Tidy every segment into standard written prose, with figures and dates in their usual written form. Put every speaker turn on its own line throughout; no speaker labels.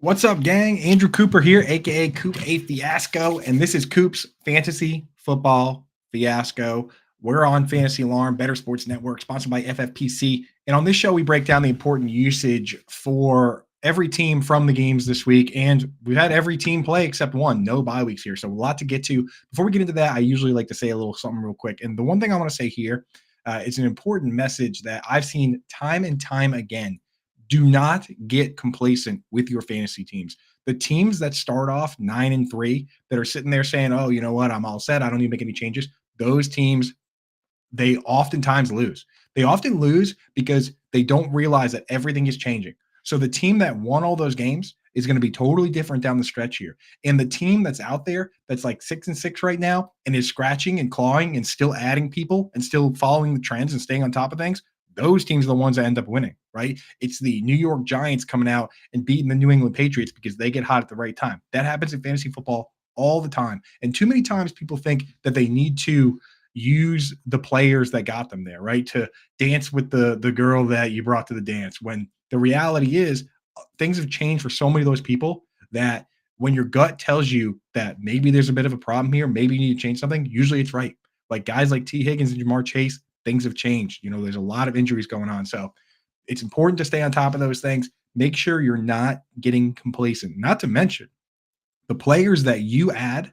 What's up, gang? Andrew Cooper here, aka Coop A Fiasco, and this is Coop's Fantasy Football Fiasco. We're on Fantasy Alarm, Better Sports Network, sponsored by FFPC. And on this show, we break down the important usage for every team from the games this week. And we've had every team play except one. No bye weeks here. So a lot to get to. Before we get into that, I usually like to say a little something real quick. And the one thing I want to say here is an important message that I've seen time and time again. Do not get complacent with your fantasy teams. The teams that start off 9-3 that are sitting there saying, oh, you know what, I'm all set, I don't need to make any changes. Those teams, they oftentimes lose. They often lose because they don't realize that everything is changing. So the team that won all those games is going to be totally different down the stretch here. And the team that's out there that's like 6-6 right now and is scratching and clawing and still adding people and still following the trends and staying on top of things, those teams are the ones that end up winning, right? It's the New York Giants coming out and beating the New England Patriots because they get hot at the right time. That happens in fantasy football all the time. And too many times people think that they need to use the players that got them there, right? To dance with the girl that you brought to the dance, when the reality is things have changed for so many of those people that when your gut tells you that maybe there's a bit of a problem here, maybe you need to change something, usually it's right. Like guys like T. Higgins and Jamar Chase, things have changed. There's a lot of injuries going on. So it's important to stay on top of those things. Make sure you're not getting complacent. Not to mention the players that you add,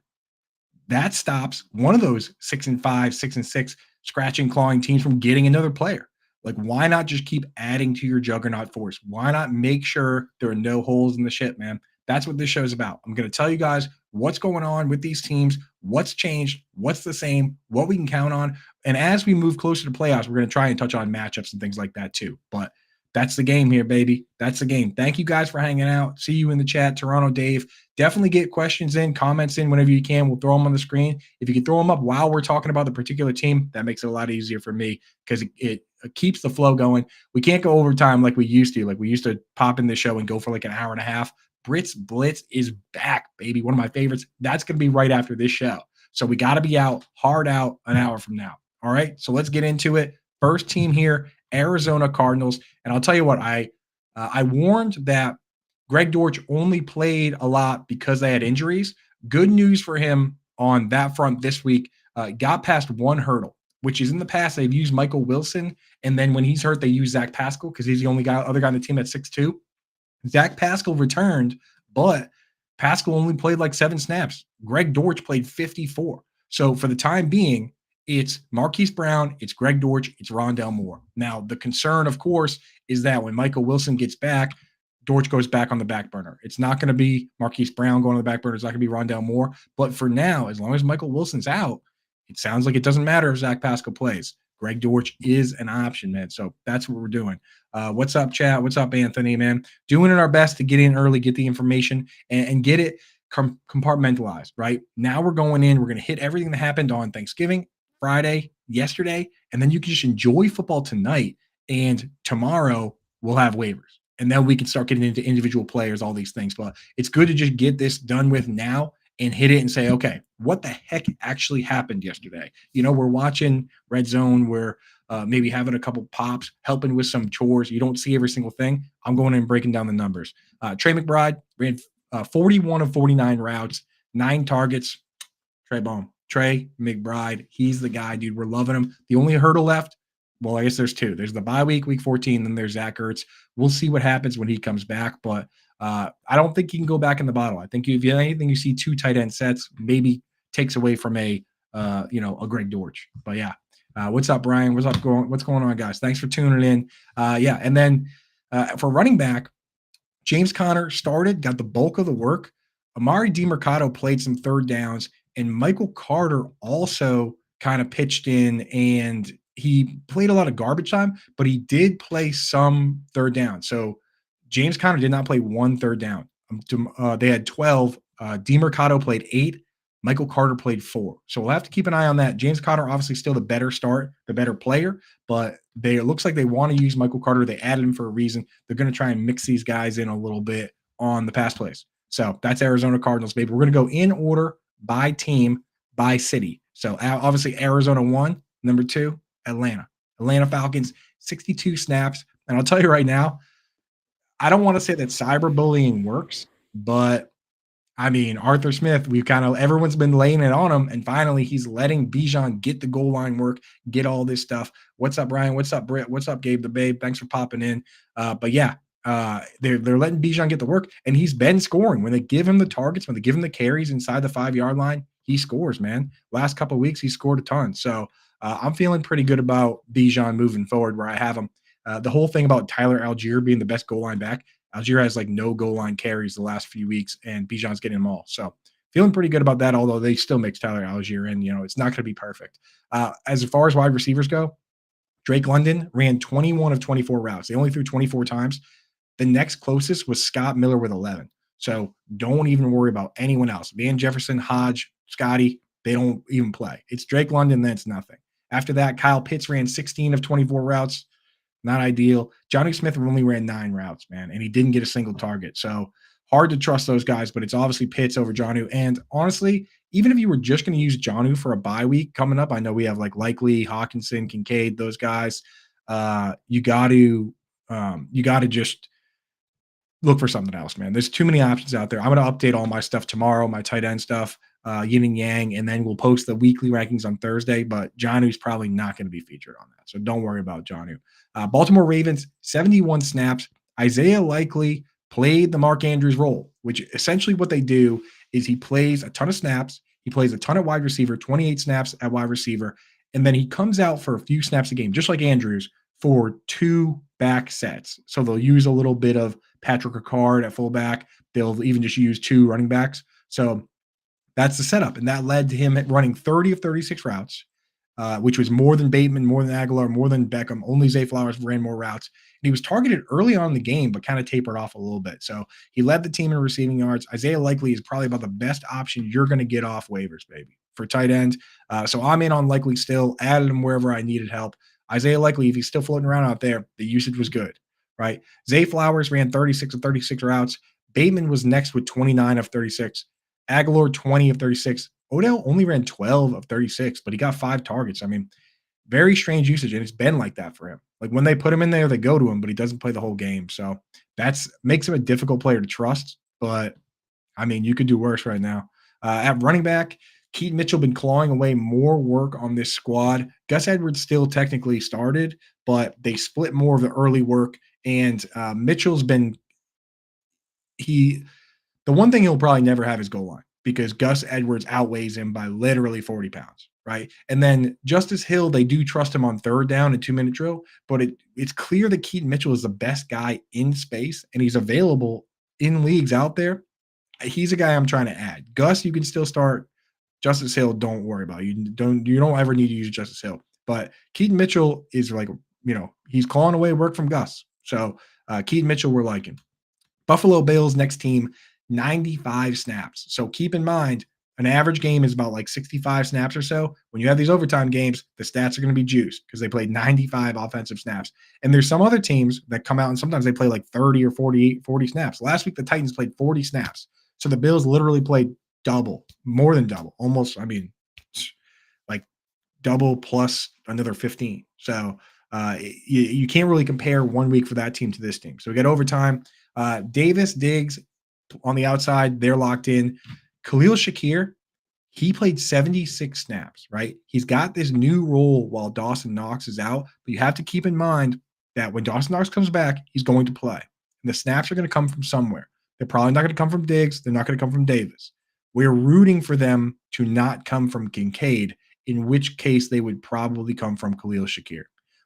that stops one of those 6-5, 6-6 scratching, clawing teams from getting another player. Like, why not just keep adding to your juggernaut force? Why not make sure there are no holes in the ship, man? That's what this show is about. I'm going to tell you guys what's going on with these teams, what's changed, what's the same, what we can count on. And as we move closer to playoffs, we're going to try and touch on matchups and things like that too. But that's the game here, baby. That's the game. Thank you guys for hanging out. See you in the chat. Toronto Dave. Definitely get questions in, comments in whenever you can. We'll throw them on the screen. If you can throw them up while we're talking about the particular team, that makes it a lot easier for me because it keeps the flow going. We can't go overtime like we used to. Like we used to pop in the show and go for like an hour and a half. Brits Blitz is back, baby. One of my favorites. That's going to be right after this show. So we got to be hard out an hour from now. All right. So let's get into it. First team here, Arizona Cardinals. And I'll tell you what, I warned that Greg Dortch only played a lot because they had injuries. Good news for him on that front this week. Got past one hurdle, which is in the past they've used Michael Wilson. And then when he's hurt, they use Zach Pascal because he's the only other guy on the team that's 6'2". Zach Pascal returned, but Pascal only played like 7 snaps. Greg Dortch played 54. So for the time being, it's Marquise Brown, it's Greg Dortch, it's Rondale Moore. Now, the concern, of course, is that when Michael Wilson gets back, Dortch goes back on the back burner. It's not going to be Marquise Brown going on the back burner. It's not going to be Rondale Moore. But for now, as long as Michael Wilson's out, it sounds like it doesn't matter if Zach Pascal plays. Greg Dortch is an option, man. So that's what we're doing. What's up, chat? What's up, Anthony, man? Doing our best to get in early, get the information, and get it compartmentalized, right? Now we're going in. We're going to hit everything that happened on Thanksgiving, Friday, yesterday, and then you can just enjoy football tonight. And tomorrow we'll have waivers. And then we can start getting into individual players, all these things. But it's good to just get this done with now and hit it and say, okay, what the heck actually happened yesterday? We're watching Red Zone. We're maybe having a couple pops, helping with some chores. You don't see every single thing. I'm going in and breaking down the numbers. Trey McBride ran 41 of 49 routes, 9 targets. Trey McBride, he's the guy, dude. We're loving him. The only hurdle left, well, I guess there's 2. There's the bye week, week 14, then there's Zach Ertz. We'll see what happens when he comes back, but I don't think he can go back in the bottle. I think if you have anything, you see 2 tight end sets, maybe takes away from a Greg Dortch. But yeah, what's up, Brian? What's going on, guys? Thanks for tuning in. And then for running back, James Conner started, got the bulk of the work. Amari DiMercato played some third downs, and Michael Carter also kind of pitched in, and he played a lot of garbage time, but he did play some third down. So James Conner did not play 1 third down. They had 12. DiMercato played 8. Michael Carter played 4. So we'll have to keep an eye on that. James Conner, obviously still the better start, the better player, but it looks like they want to use Michael Carter. They added him for a reason. They're going to try and mix these guys in a little bit on the pass plays. So that's Arizona Cardinals, baby. We're going to go in order by team, by city. So obviously Arizona 1, number 2, Atlanta Falcons, 62 snaps. And I'll tell you right now, I don't want to say that cyberbullying works, But I mean, Arthur Smith, everyone's been laying it on him, and finally he's letting Bijan get the goal line work, get all this stuff. What's up, Ryan? What's up, Britt? What's up, Gabe the Babe? Thanks for popping in. But yeah, they're letting Bijan get the work, and he's been scoring. When they give him the targets, when they give him the carries inside the 5-yard line, he scores, man. Last couple of weeks, he scored a ton. So I'm feeling pretty good about Bijan moving forward where I have him. The whole thing about Tyler Algier being the best goal line back, Algier has like no goal line carries the last few weeks, and Bijan's getting them all. So feeling pretty good about that, although they still mix Tyler Algier in. It's not going to be perfect. As far as wide receivers go, Drake London ran 21 of 24 routes. They only threw 24 times. The next closest was Scott Miller with 11. So don't even worry about anyone else. Van Jefferson, Hodge, Scotty, they don't even play. It's Drake London, then it's nothing. After that, Kyle Pitts ran 16 of 24 routes. Not ideal. Johnny Smith only ran 9 routes, man, and he didn't get a single target. So hard to trust those guys, but it's obviously Pitts over Jonnu. And honestly, even if you were just going to use Jonnu for a bye week coming up, I know we have like Likely, Hawkinson, Kincaid, those guys. You got to just look for something else, man. There's too many options out there. I'm going to update all my stuff tomorrow, my tight end stuff, yin and yang, and then we'll post the weekly rankings on Thursday. But Jonnu's probably not going to be featured on that, so don't worry about Jonnu. Baltimore Ravens, 71 snaps. Isaiah Likely played the Mark Andrews role, which essentially what they do is he plays a ton of snaps. He plays a ton at wide receiver, 28 snaps at wide receiver, and then he comes out for a few snaps a game, just like Andrews, for 2 back sets. So they'll use a little bit of Patrick Ricard at fullback. They'll even just use 2 running backs. So that's the setup. And that led to him running 30 of 36 routes, which was more than Bateman, more than Aguilar, more than Beckham. Only Zay Flowers ran more routes. And he was targeted early on in the game, but kind of tapered off a little bit. So he led the team in receiving yards. Isaiah Likely is probably about the best option you're going to get off waivers, baby, for tight end. So I'm in on Likely still, added him wherever I needed help. Isaiah Likely, if he's still floating around out there, the usage was good, right? Zay Flowers ran 36 of 36 routes. Bateman was next with 29 of 36. Aguilar, 20 of 36. Odell only ran 12 of 36, but he got 5 targets. I mean, very strange usage, and it's been like that for him. Like when they put him in there, they go to him, but he doesn't play the whole game. So that's makes him a difficult player to trust. But I mean, you could do worse right now. At running back, Keaton Mitchell been clawing away more work on this squad. Gus Edwards still technically started, but they split more of the early work. And Mitchell's been the one thing he'll probably never have is goal line because Gus Edwards outweighs him by literally 40 pounds, right? And then Justice Hill, they do trust him on third down and 2-minute drill, but it's clear that Keaton Mitchell is the best guy in space, and he's available in leagues out there. He's a guy I'm trying to add. Gus, you can still start. Justice Hill, don't worry about it. You don't ever need to use Justice Hill. But Keaton Mitchell is like, he's clawing away work from Gus. So Keaton Mitchell, we're liking. Buffalo Bills next team, 95 snaps. So keep in mind, an average game is about like 65 snaps or so. When you have these overtime games, the stats are going to be juiced because they played 95 offensive snaps. And there's some other teams that come out and sometimes they play like 30 or 40 snaps. Last week, the Titans played 40 snaps. So the Bills literally played double, more than double, almost, like double plus another 15. So you can't really compare 1 week for that team to this team. So we got overtime. Davis, Diggs on the outside, they're locked in. Khalil Shakir, he played 76 snaps, right? He's got this new role while Dawson Knox is out, but you have to keep in mind that when Dawson Knox comes back, he's going to play. And the snaps are going to come from somewhere. They're probably not going to come from Diggs. They're not going to come from Davis. We're rooting for them to not come from Kincaid, in which case they would probably come from Khalil Shakir.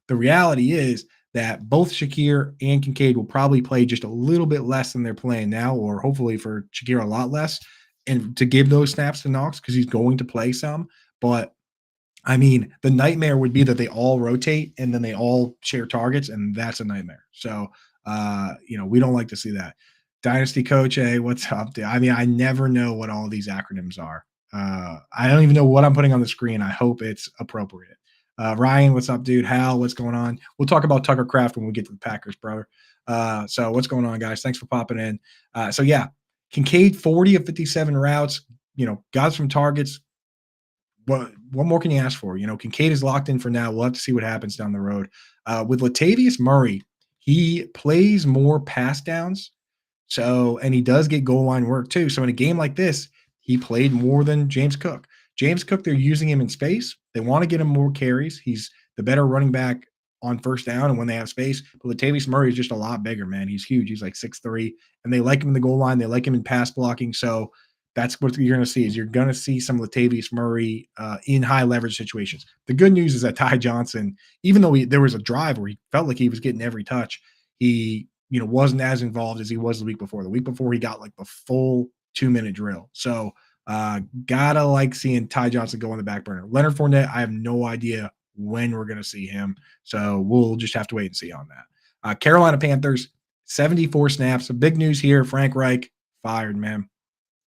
The reality is that both Shakir and Kincaid will probably play just a little bit less than they're playing now, or hopefully for Shakir a lot less, and to give those snaps to Knox because he's going to play some. But, I mean, the nightmare would be that they all rotate and then they all share targets, and that's a nightmare. So, we don't like to see that. Dynasty Coach, hey, what's up, dude? I mean, I never know what all these acronyms are. I don't even know what I'm putting on the screen. I hope it's appropriate. Ryan, what's up, dude? Hal, what's going on? We'll talk about Tucker Kraft when we get to the Packers, brother. So what's going on, guys? Thanks for popping in. Kincaid, 40 of 57 routes, got some targets. What more can you ask for? Kincaid is locked in for now. We'll have to see what happens down the road. With Latavius Murray, he plays more pass downs. So, and he does get goal line work too. So in a game like this, he played more than James Cook. James Cook, they're using him in space. They want to get him more carries. He's the better running back on first down and when they have space. But Latavius Murray is just a lot bigger, man. He's huge. He's like 6'3", and they like him in the goal line. They like him in pass blocking. So that's what you're going to see is you're going to see some Latavius Murray in high leverage situations. The good news is that Ty Johnson, even though there was a drive where he felt like he was getting every touch, he wasn't as involved as he was the week before. The week before he got like the full 2-minute drill. So gotta like seeing Ty Johnson go on the back burner. Leonard Fournette, I have no idea when we're going to see him. So we'll just have to wait and see on that. Carolina Panthers, 74 snaps. The big news here, Frank Reich fired, man.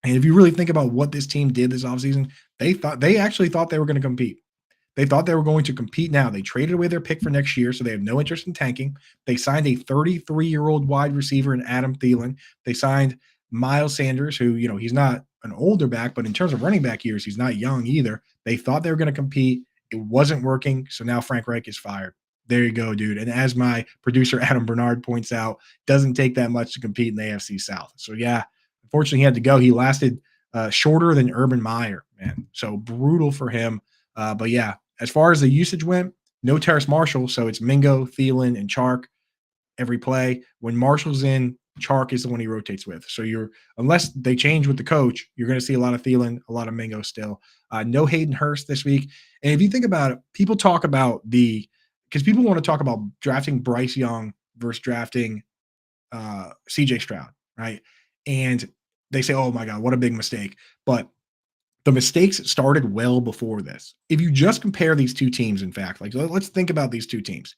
And if you really think about what this team did this offseason, they actually thought they were going to compete. They thought they were going to compete now. They traded away their pick for next year, so they have no interest in tanking. They signed a 33-year-old wide receiver in Adam Thielen. They signed Miles Sanders, who, he's not an older back, but in terms of running back years, he's not young either. They thought they were going to compete. It wasn't working, so now Frank Reich is fired. There you go, dude. And as my producer Adam Bernard points out, doesn't take that much to compete in the AFC South. So, yeah, unfortunately, he had to go. He lasted shorter than Urban Meyer, man. So brutal for him. But, yeah, as far as the usage went, no Terrace Marshall, so it's Mingo, Thielen, and Chark every play. When Marshall's in, Chark is the one he rotates with. So unless they change with the coach, you're going to see a lot of Thielen, a lot of Mingo still. No Hayden Hurst this week. And if you think about it, people talk about because people want to talk about drafting Bryce Young versus drafting CJ Stroud, right? And they say, oh my God, what a big mistake. But the mistakes started well before this. If you just compare these two teams, in fact, like let's think about these two teams.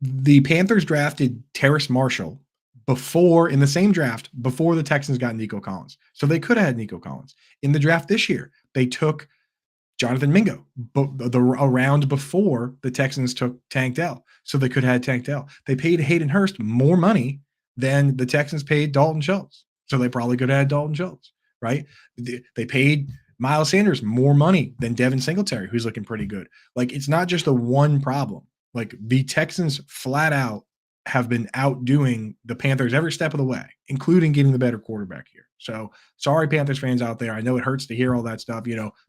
The Panthers drafted Terrace Marshall in the same draft before the Texans got Nico Collins. So they could have had Nico Collins. In the draft this year, they took Jonathan Mingo a round before the Texans took Tank Dell. So they could have had Tank Dell. They paid Hayden Hurst more money than the Texans paid Dalton Schultz. So they probably could have had Dalton Schultz, right? They paid Miles Sanders more money than Devin Singletary, who's looking pretty good. Like, it's not just a one problem. Like, the Texans flat out have been outdoing the Panthers every step of the way, including getting the better quarterback here. So sorry, Panthers fans out there. I know it hurts to hear all that stuff,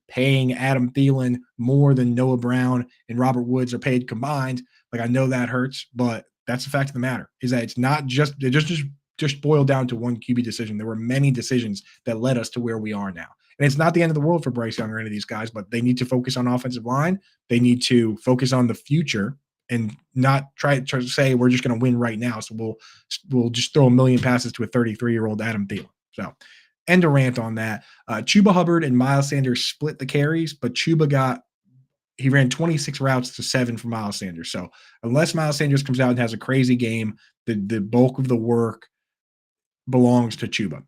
paying Adam Thielen more than Noah Brown and Robert Woods are paid combined. Like, I know that hurts, but that's the fact of the matter is that it's not just – it just boiled down to one QB decision. There were many decisions that led us to where we are now. And it's not the end of the world for Bryce Young or any of these guys, but they need to focus on offensive line. They need to focus on the future and not try to say we're just going to win right now. So we'll just throw a million passes to a 33-year-old Adam Thielen. So end a rant on that. Chuba Hubbard and Miles Sanders split the carries, but Chuba he ran 26 routes to 7 for Miles Sanders. So unless Miles Sanders comes out and has a crazy game, the bulk of the work belongs to Chuba.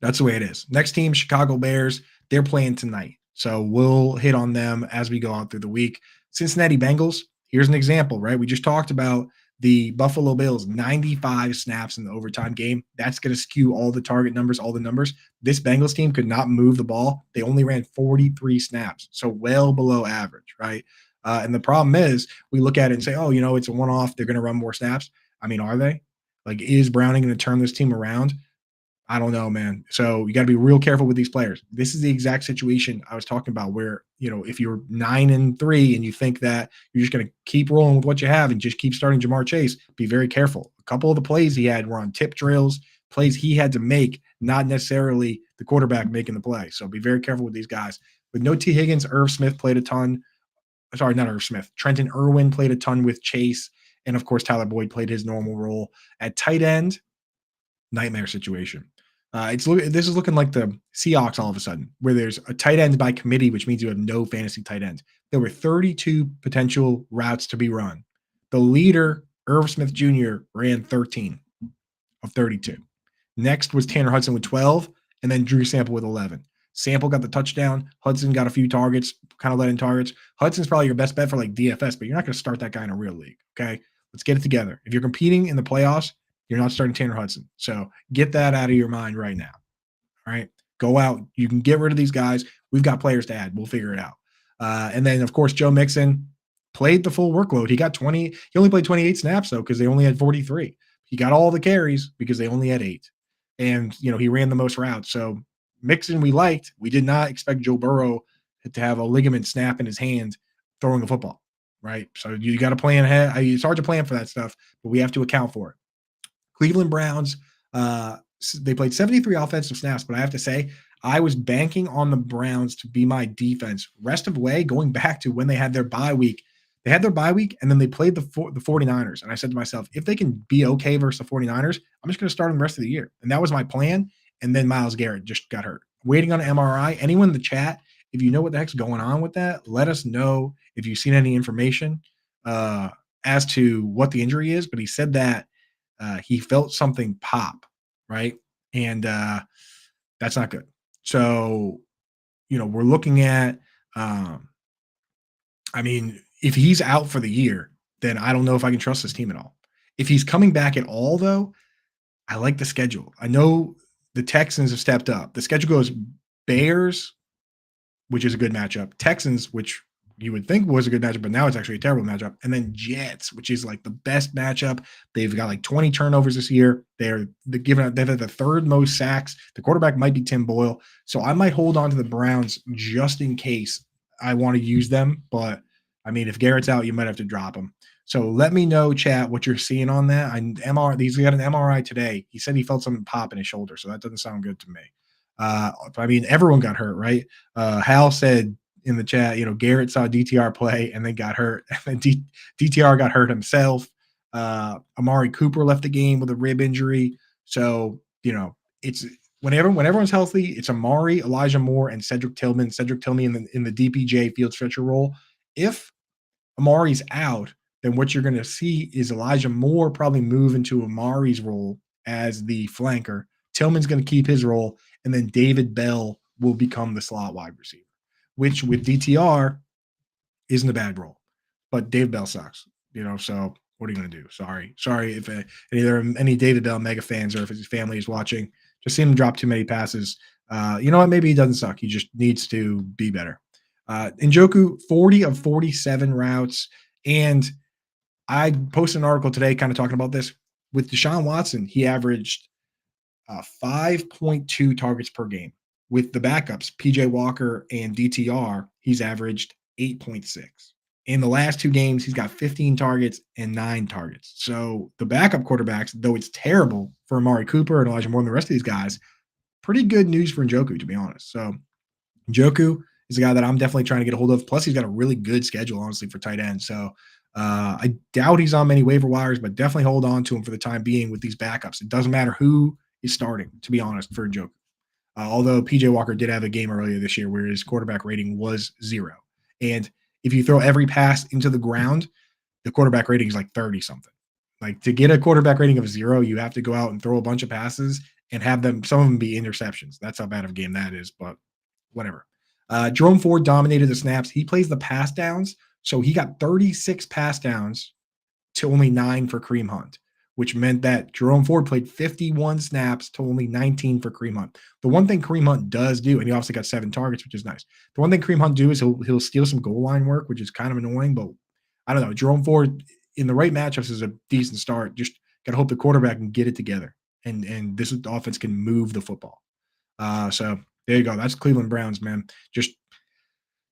That's the way it is. Next team, Chicago Bears. They're playing tonight. So we'll hit on them as we go on through the week. Cincinnati Bengals. Here's an example, right? We just talked about the Buffalo Bills, 95 snaps in the overtime game. That's going to skew all the target numbers, all the numbers. This Bengals team could not move the ball. They only ran 43 snaps, so well below average, right? And the problem is we look at it and say, oh, it's a one-off. They're going to run more snaps. I mean, are they? Like, is Browning going to turn this team around? I don't know, man. So you got to be real careful with these players. This is the exact situation I was talking about where, if you're 9-3 and you think that you're just going to keep rolling with what you have and just keep starting Jamar Chase, be very careful. A couple of the plays he had were on tip drills, plays he had to make, not necessarily the quarterback making the play. So be very careful with these guys. With no T. Higgins, Irv Smith played a ton. Sorry, not Irv Smith. Trenton Irwin played a ton with Chase. And, of course, Tyler Boyd played his normal role. At tight end, nightmare situation. This is looking like the Seahawks all of a sudden, where there's a tight end by committee, which means you have no fantasy tight ends. There were 32 potential routes to be run. The leader, Irv Smith Jr., ran 13 of 32. Next was Tanner Hudson with 12, and then Drew Sample with 11. Sample got the touchdown. Hudson got a few targets, kind of let in targets. Hudson's probably your best bet for like DFS, but you're not going to start that guy in a real league, okay? Let's get it together. If you're competing in the playoffs, you're not starting Tanner Hudson. So get that out of your mind right now. All right. Go out. You can get rid of these guys. We've got players to add. We'll figure it out. And then, of course, Joe Mixon played the full workload. He only played 28 snaps, though, because they only had 43. he got all the carries because they only had 8. And, he ran the most routes. So Mixon we liked. We did not expect Joe Burrow to have a ligament snap in his hand throwing a football, right? So you got to plan ahead. It's hard to plan for that stuff, but we have to account for it. Cleveland Browns, they played 73 offensive snaps, but I have to say, I was banking on the Browns to be my defense. Rest of the way, going back to when they had their bye week, and then they played the 49ers. And I said to myself, if they can be okay versus the 49ers, I'm just going to start them the rest of the year. And that was my plan. And then Myles Garrett just got hurt. Waiting on an MRI. Anyone in the chat, if you know what the heck's going on with that, let us know if you've seen any information as to what the injury is. But he said that he felt something pop, right? And that's not good. So, we're looking at, if he's out for the year, then I don't know if I can trust this team at all. If he's coming back at all, though, I like the schedule. I know the Texans have stepped up. The schedule goes Bears, which is a good matchup, Texans, which you would think was a good matchup, but now it's actually a terrible matchup, and then Jets, which is like the best matchup. They've got like 20 turnovers this year. They've had the third most sacks. The quarterback might be Tim Boyle, so I might hold on to the Browns just in case I want to use them. But if Garrett's out, you might have to drop him. So let me know, chat, what you're seeing on that. He's got an MRI today. He said he felt something pop in his shoulder, so that doesn't sound good to me. Everyone got hurt, right? Hal said in the chat, Garrett saw DTR play and then got hurt. And then DTR got hurt himself. Amari Cooper left the game with a rib injury. So, it's when everyone's healthy, it's Amari, Elijah Moore, and Cedric Tillman. Cedric Tillman in the DPJ field stretcher role. If Amari's out, then what you're going to see is Elijah Moore probably move into Amari's role as the flanker. Tillman's going to keep his role, and then David Bell will become the slot wide receiver, which with DTR isn't a bad role. But David Bell sucks, so what are you going to do? Sorry if any David Bell mega fans or if his family is watching. Just seen him drop too many passes. You know what? Maybe he doesn't suck. He just needs to be better. Njoku, 40 of 47 routes. And I posted an article today kind of talking about this. With Deshaun Watson, he averaged 5.2 targets per game. With the backups, PJ Walker and DTR, he's averaged 8.6. In the last 2 games, he's got 15 targets and 9 targets. So the backup quarterbacks, though it's terrible for Amari Cooper and Elijah Moore and the rest of these guys, pretty good news for Njoku, to be honest. So Njoku is a guy that I'm definitely trying to get a hold of. Plus, he's got a really good schedule, honestly, for tight end. So I doubt he's on many waiver wires, but definitely hold on to him for the time being with these backups. It doesn't matter who is starting, to be honest, for Njoku. Although PJ Walker did have a game earlier this year where his quarterback rating was 0. And if you throw every pass into the ground, the quarterback rating is like 30-something. Like, to get a quarterback rating of 0, you have to go out and throw a bunch of passes and have some of them be interceptions. That's how bad of a game that is, but whatever. Jerome Ford dominated the snaps. He plays the pass downs, so he got 36 pass downs to only 9 for Kareem Hunt, which meant that Jerome Ford played 51 snaps to only 19 for Kareem Hunt. The one thing Kareem Hunt does do, and he also got 7 targets, which is nice. The one thing Kareem Hunt do is he'll steal some goal line work, which is kind of annoying, but I don't know. Jerome Ford in the right matchups is a decent start. Just got to hope the quarterback can get it together, and this offense can move the football. So there you go. That's Cleveland Browns, man. Just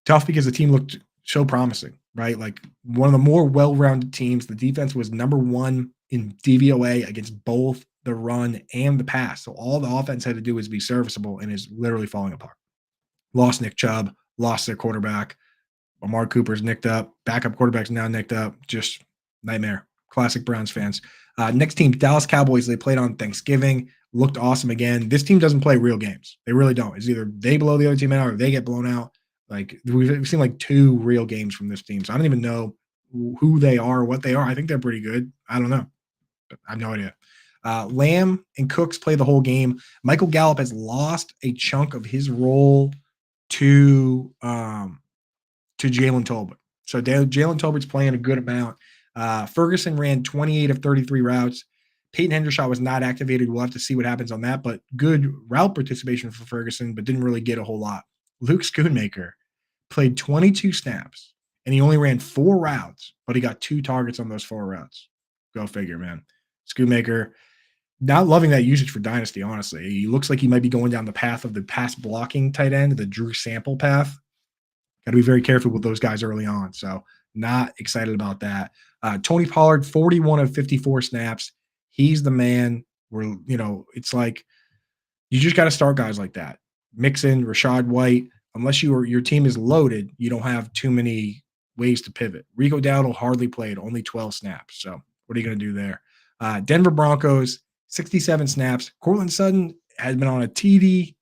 tough because the team looked so promising, right? Like, one of the more well-rounded teams. The defense was number 1 in DVOA against both the run and the pass. So all the offense had to do was be serviceable, and is literally falling apart. Lost Nick Chubb, lost their quarterback. Amari Cooper's nicked up. Backup quarterback's now nicked up. Just nightmare. Classic Browns fans. Next team, Dallas Cowboys. They played on Thanksgiving. Looked awesome again. This team doesn't play real games. They really don't. It's either they blow the other team out or they get blown out. Like, we've seen like 2 real games from this team. So I don't even know who they are or what they are. I think they're pretty good. I don't know. I have no idea. Lamb and Cooks play the whole game. Michael Gallup has lost a chunk of his role to Jalen Tolbert. So Jalen Tolbert's playing a good amount. Ferguson ran 28 of 33 routes. Peyton Hendershot was not activated. We'll have to see what happens on that, but good route participation for Ferguson, but didn't really get a whole lot. Luke Schoonmaker played 22 snaps, and he only ran 4 routes, but he got 2 targets on those 4 routes. Go figure, man. Schoonmaker, not loving that usage for Dynasty, honestly. He looks like he might be going down the path of the pass blocking tight end, the Drew Sample path. Got to be very careful with those guys early on. So not excited about that. Tony Pollard, 41 of 54 snaps. He's the man. It's like you just got to start guys like that. Mixon, Rashad White. Unless your team is loaded, you don't have too many ways to pivot. Rico Dowdle hardly played, only 12 snaps. So what are you going to do there? Denver Broncos, 67 snaps. Cortland Sutton has been on a TD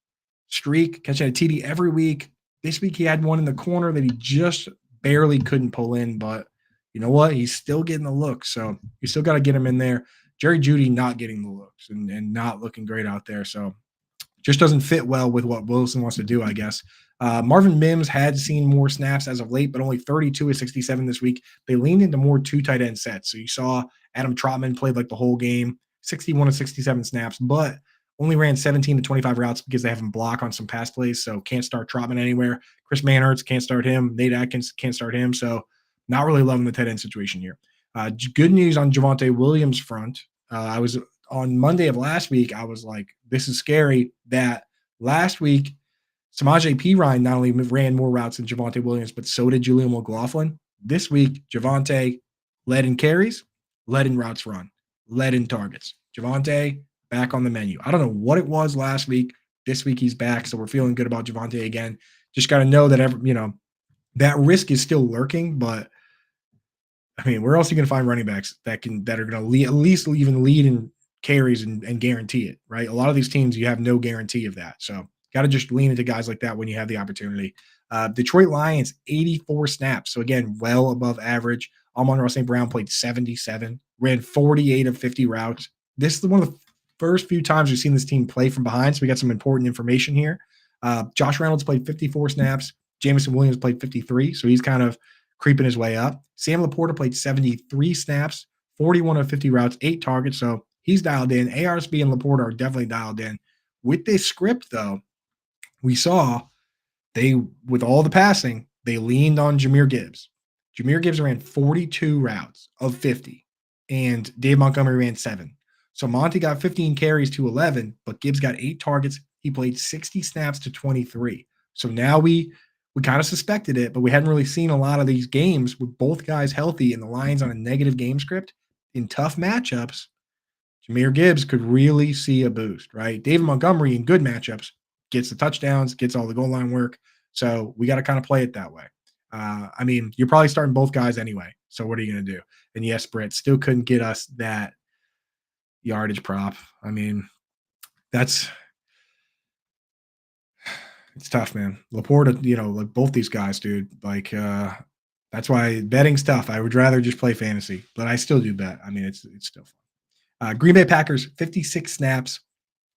streak, catching a TD every week. This week he had one in the corner that he just barely couldn't pull in, but you know what? He's still getting the looks, so you still got to get him in there. Jerry Jeudy not getting the looks and not looking great out there, so just doesn't fit well with what Wilson wants to do, I guess. Marvin Mims had seen more snaps as of late, but only 32 of 67 this week. They leaned into more two tight end sets. So you saw Adam Trotman played like the whole game, 61 of 67 snaps, but only ran 17 to 25 routes because they have him block on some pass plays. So can't start Trotman anywhere. Chris Manhertz can't start him. Nate Atkins can't start him. So not really loving the tight end situation here. Good news on Javonte Williams front. I was on Monday of last week, I was like, this is scary that last week, Samaje Perine not only ran more routes than Javonte Williams, but so did Julian McLaughlin. This week, Javonte led in carries, led in routes run, led in targets. Javonte back on the menu. I don't know what it was last week. This week he's back, so we're feeling good about Javonte again. Just got to know that that risk is still lurking, but I mean, where else are you going to find running backs that are going to at least even lead in carries and guarantee it, right? A lot of these teams, you have no guarantee of that. So got to just lean into guys like that when you have the opportunity. Detroit Lions, 84 snaps. So again, well above average. Amon-Ra St. Brown played 77, ran 48 of 50 routes. This is one of the first few times we've seen this team play from behind. So we got some important information here. Josh Reynolds played 54 snaps. Jameson Williams played 53. So he's kind of creeping his way up. Sam Laporta played 73 snaps, 41 of 50 routes, 8 targets. So he's dialed in. ARSB and Laporta are definitely dialed in. With this script, though, we saw with all the passing, they leaned on Jahmyr Gibbs. Jahmyr Gibbs ran 42 routes of 50, and Dave Montgomery ran 7. So Monty got 15 carries to 11, but Gibbs got 8 targets. He played 60 snaps to 23. So now we kind of suspected it, but we hadn't really seen a lot of these games with both guys healthy and the Lions on a negative game script. In tough matchups, Jahmyr Gibbs could really see a boost, right? David Montgomery in good matchups gets the touchdowns, gets all the goal line work. So we got to kind of play it that way. I mean, you're probably starting both guys anyway. So what are you going to do? And yes, Brett still couldn't get us that yardage prop. I mean, it's tough, man. Laporta, like both these guys, dude, like that's why betting's tough. I would rather just play fantasy, but I still do bet. I mean, it's still fun. Green Bay Packers, 56 snaps.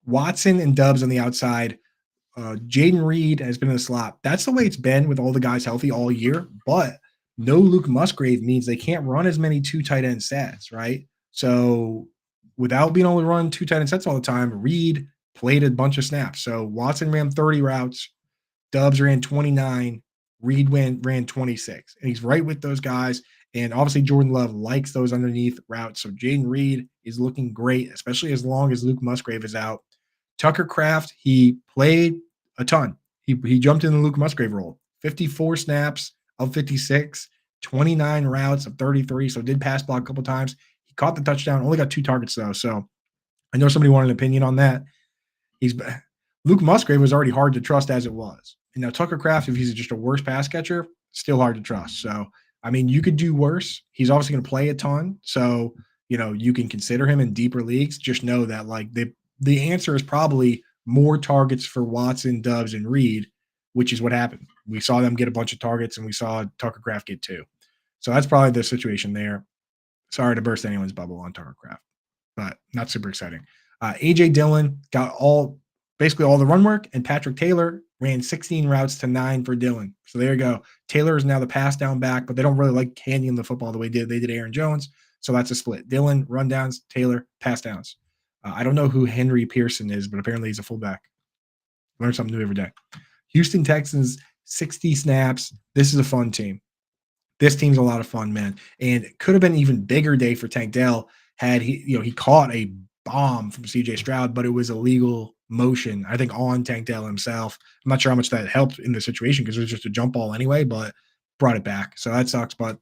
Watson and Dubs on the outside. Jaden Reed has been in the slot. That's the way it's been with all the guys healthy all year, but no Luke Musgrave means they can't run as many 2 tight end sets, right? So without being able to run 2 tight end sets all the time, Reed played a bunch of snaps. So Watson ran 30 routes, Dubs ran 29, Reed ran 26. And he's right with those guys. And obviously Jordan Love likes those underneath routes. So Jaden Reed is looking great, especially as long as Luke Musgrave is out. Tucker Kraft, he played a ton. He jumped in the Luke Musgrave role. 54 snaps of 56, 29 routes of 33. So did pass block a couple times. He caught the touchdown, only got 2 targets though. So I know somebody wanted an opinion on that. Luke Musgrave was already hard to trust as it was. And now Tucker Kraft, if he's just a worse pass catcher, still hard to trust. So, I mean, you could do worse. He's obviously going to play a ton. So, you can consider him in deeper leagues. Just know that like the answer is probably more targets for Watson, Dubs, and Reed, which is what happened. We saw them get a bunch of targets, and we saw Tucker Kraft get 2. So that's probably the situation there. Sorry to burst anyone's bubble on Tucker Kraft, but not super exciting. A.J. Dillon got basically all the run work, and Patrick Taylor ran 16 routes to 9 for Dillon. So there you go. Taylor is now the pass down back, but they don't really like handing the football the way they did Aaron Jones. So that's a split. Dillon, rundowns, Taylor, pass downs. I don't know who Henry Pearson is, but apparently he's a fullback. Learn something new every day. Houston Texans, 60 snaps. This is a fun team. This team's a lot of fun, man. And it could have been an even bigger day for Tank Dell he caught a bomb from CJ Stroud, but it was illegal motion, I think, on Tank Dell himself. I'm not sure how much that helped in the situation because it was just a jump ball anyway, but brought it back. So that sucks. But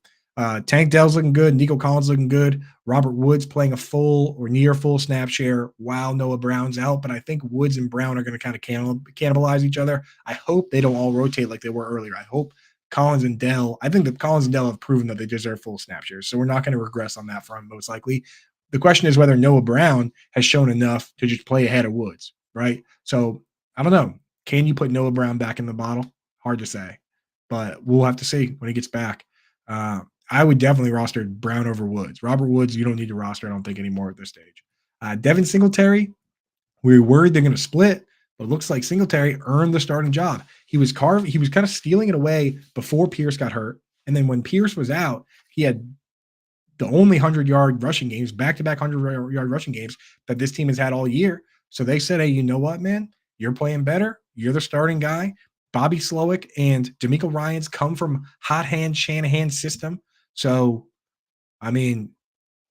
Tank Dell's looking good. Nico Collins looking good. Robert Woods playing a full or near full snap share while Noah Brown's out. But I think Woods and Brown are going to kind of cannibalize each other. I hope they don't all rotate like they were earlier. I hope Collins and Dell, I think that Collins and Dell have proven that they deserve full snap shares. So we're not going to regress on that front, most likely. The question is whether Noah Brown has shown enough to just play ahead of Woods, right? So I don't know. Can you put Noah Brown back in the bottle? Hard to say, but we'll have to see when he gets back. I would definitely roster Brown over Woods. Robert Woods, you don't need to roster, I don't think, anymore at this stage. Devin Singletary, we were worried they're going to split, but it looks like Singletary earned the starting job. He was kind of stealing it away before Pierce got hurt. And then when Pierce was out, he had the only 100-yard rushing games, back-to-back 100-yard rushing games that this team has had all year. So they said, hey, you know what, man? You're playing better. You're the starting guy. Bobby Slowick and D'Amico Ryans come from hot hand Shanahan's system. So, I mean,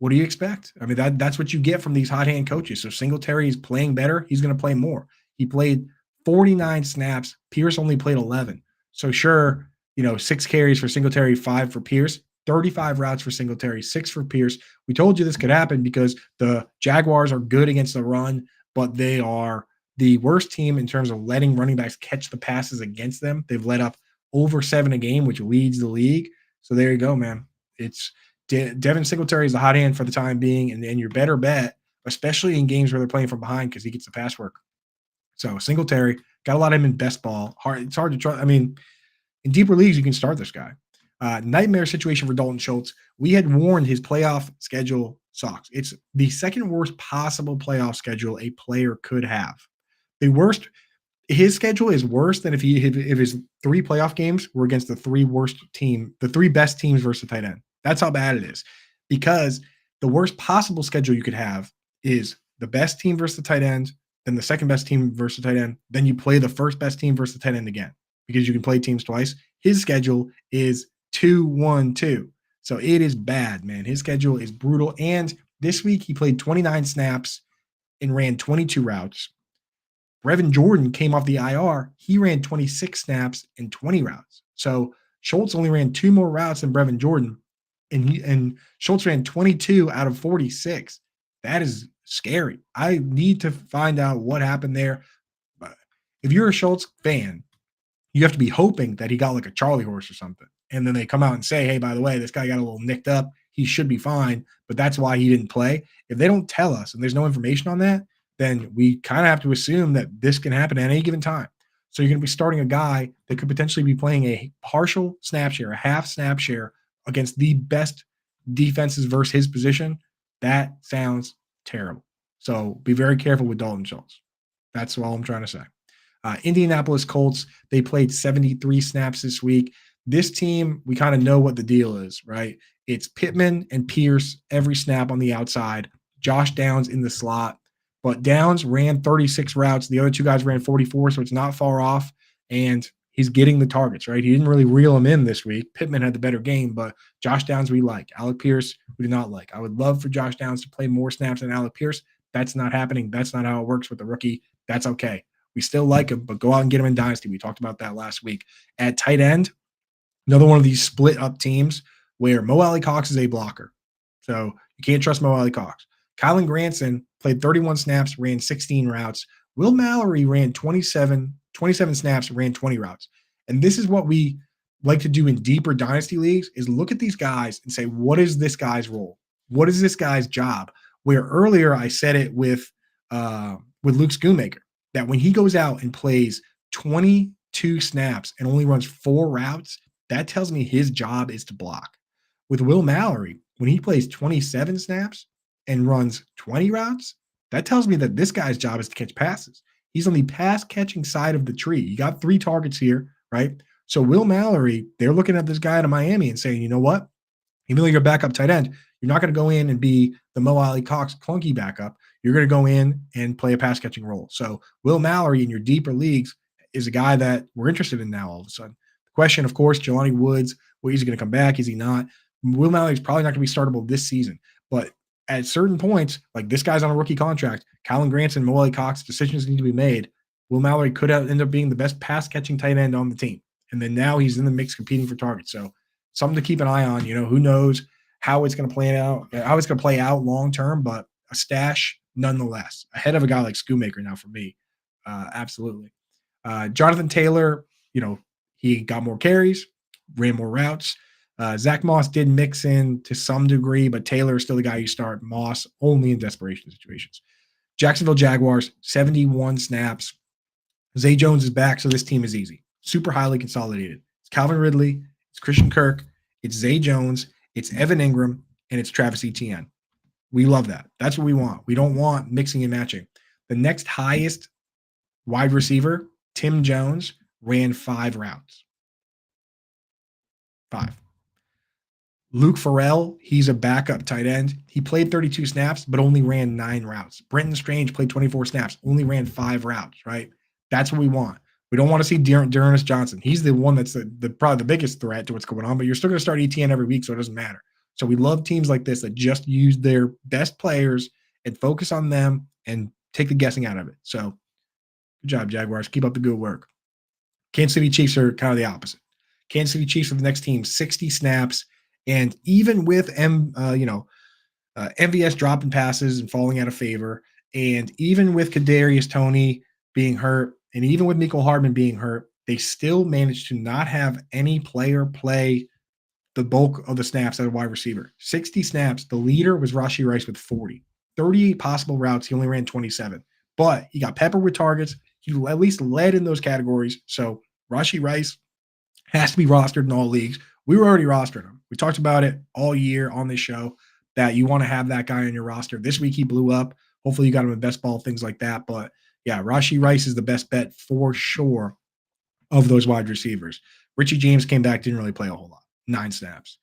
what do you expect? I mean, that's what you get from these hot hand coaches. So Singletary is playing better. He's going to play more. He played 49 snaps. Pierce only played 11. So sure, 6 carries for Singletary, 5 for Pierce, 35 routes for Singletary, 6 for Pierce. We told you this could happen because the Jaguars are good against the run, but they are the worst team in terms of letting running backs catch the passes against them. They've let up over 7 a game, which leads the league. So there you go, man. It's Devin Singletary is the hot hand for the time being, and your better bet, especially in games where they're playing from behind because he gets the pass work. So Singletary, got a lot of him in best ball. It's hard to try. I mean, in deeper leagues, you can start this guy. Nightmare situation for Dalton Schultz. We had warned his playoff schedule sucks. It's the second worst possible playoff schedule a player could have. His schedule is worse than if his 3 playoff games were against the 3 best teams versus the tight end. That's how bad it is. Because the worst possible schedule you could have is the best team versus the tight end, then the second best team versus the tight end, then you play the first best team versus the tight end again because you can play teams twice. His schedule is 2-1-2. So it is bad, man. His schedule is brutal. And this week he played 29 snaps and ran 22 routes. Brevin Jordan came off the IR. He ran 26 snaps and 20 routes. So Schultz only ran 2 more routes than Brevin Jordan, and Schultz ran 22 out of 46. That is scary. I need to find out what happened there. But if you're a Schultz fan, you have to be hoping that he got like a Charlie horse or something. And then they come out and say, hey, by the way, this guy got a little nicked up. He should be fine, but that's why he didn't play. If they don't tell us and there's no information on that, then we kind of have to assume that this can happen at any given time. So you're going to be starting a guy that could potentially be playing a partial snap share, a half snap share against the best defenses versus his position. That sounds terrible. So be very careful with Dalton Schultz. That's all I'm trying to say. Indianapolis Colts, they played 73 snaps this week. This team, we kind of know what the deal is, right? It's Pittman and Pierce every snap on the outside, Josh Downs in the slot. But Downs ran 36 routes. The other 2 guys ran 44, so it's not far off. And he's getting the targets, right? He didn't really reel him in this week. Pittman had the better game, but Josh Downs we like. Alec Pierce we do not like. I would love for Josh Downs to play more snaps than Alec Pierce. That's not happening. That's not how it works with the rookie. That's okay. We still like him, but go out and get him in Dynasty. We talked about that last week. At tight end, another one of these split-up teams where Mo Alley Cox is a blocker. So you can't trust Mo Alley Cox. Kylen Granson played 31 snaps, ran 16 routes. Will Mallory ran 27 snaps, ran 20 routes. And this is what we like to do in deeper dynasty leagues is look at these guys and say, what is this guy's role? What is this guy's job? Where earlier I said it with Luke Schoonmaker, that when he goes out and plays 22 snaps and only runs 4 routes, that tells me his job is to block. With Will Mallory, when he plays 27 snaps and runs 20 routes, that tells me that this guy's job is to catch passes. He's on the pass catching side of the tree. You got 3 targets here, right? So Will Mallory, they're looking at this guy out of Miami and saying, you know what? Even though you're a backup tight end, you're not going to go in and be the Mo Alley Cox clunky backup. You're going to go in and play a pass catching role. So Will Mallory in your deeper leagues is a guy that we're interested in now all of a sudden. The question, of course, Jelani Woods, well, is he going to come back? Is he not? Will Mallory is probably not going to be startable this season. But at certain points, like this guy's on a rookie contract, Colin Granson, Molly Cox, decisions need to be made. Will Mallory could have ended up being the best pass catching tight end on the team. And then now he's in the mix competing for targets. So something to keep an eye on. Who knows how it's going to play out long term, but a stash nonetheless. Ahead of a guy like Schoonmaker now for me. Absolutely. Jonathan Taylor, he got more carries, ran more routes. Zach Moss did mix in to some degree, but Taylor is still the guy you start. Moss only in desperation situations. Jacksonville Jaguars, 71 snaps. Zay Jones is back, so this team is easy. Super highly consolidated. It's Calvin Ridley, it's Christian Kirk, it's Zay Jones, it's Evan Ingram, and it's Travis Etienne. We love that. That's what we want. We don't want mixing and matching. The next highest wide receiver, Tim Jones, ran 5 routes. 5. Luke Farrell, he's a backup tight end. He played 32 snaps, but only ran 9 routes. Brenton Strange played 24 snaps, only ran 5 routes, right? That's what we want. We don't want to see Dearness Johnson. He's the one that's probably the biggest threat to what's going on, but you're still going to start ETN every week, so it doesn't matter. So we love teams like this that just use their best players and focus on them and take the guessing out of it. So good job, Jaguars. Keep up the good work. Kansas City Chiefs are kind of the opposite. Kansas City Chiefs are the next team, 60 snaps. And even with MVS dropping passes and falling out of favor, and even with Kadarius Toney being hurt, and even with Mecole Hardman being hurt, they still managed to not have any player play the bulk of the snaps at a wide receiver. 60 snaps. The leader was Rashee Rice with 40. 38 possible routes. He only ran 27. But he got peppered with targets. He at least led in those categories. So Rashee Rice has to be rostered in all leagues. We were already rostering him. We talked about it all year on this show that you want to have that guy on your roster. This week he blew up. Hopefully you got him in best ball, things like that. But yeah, Rashee Rice is the best bet for sure of those wide receivers. Richie James came back, didn't really play a whole lot. 9 snaps.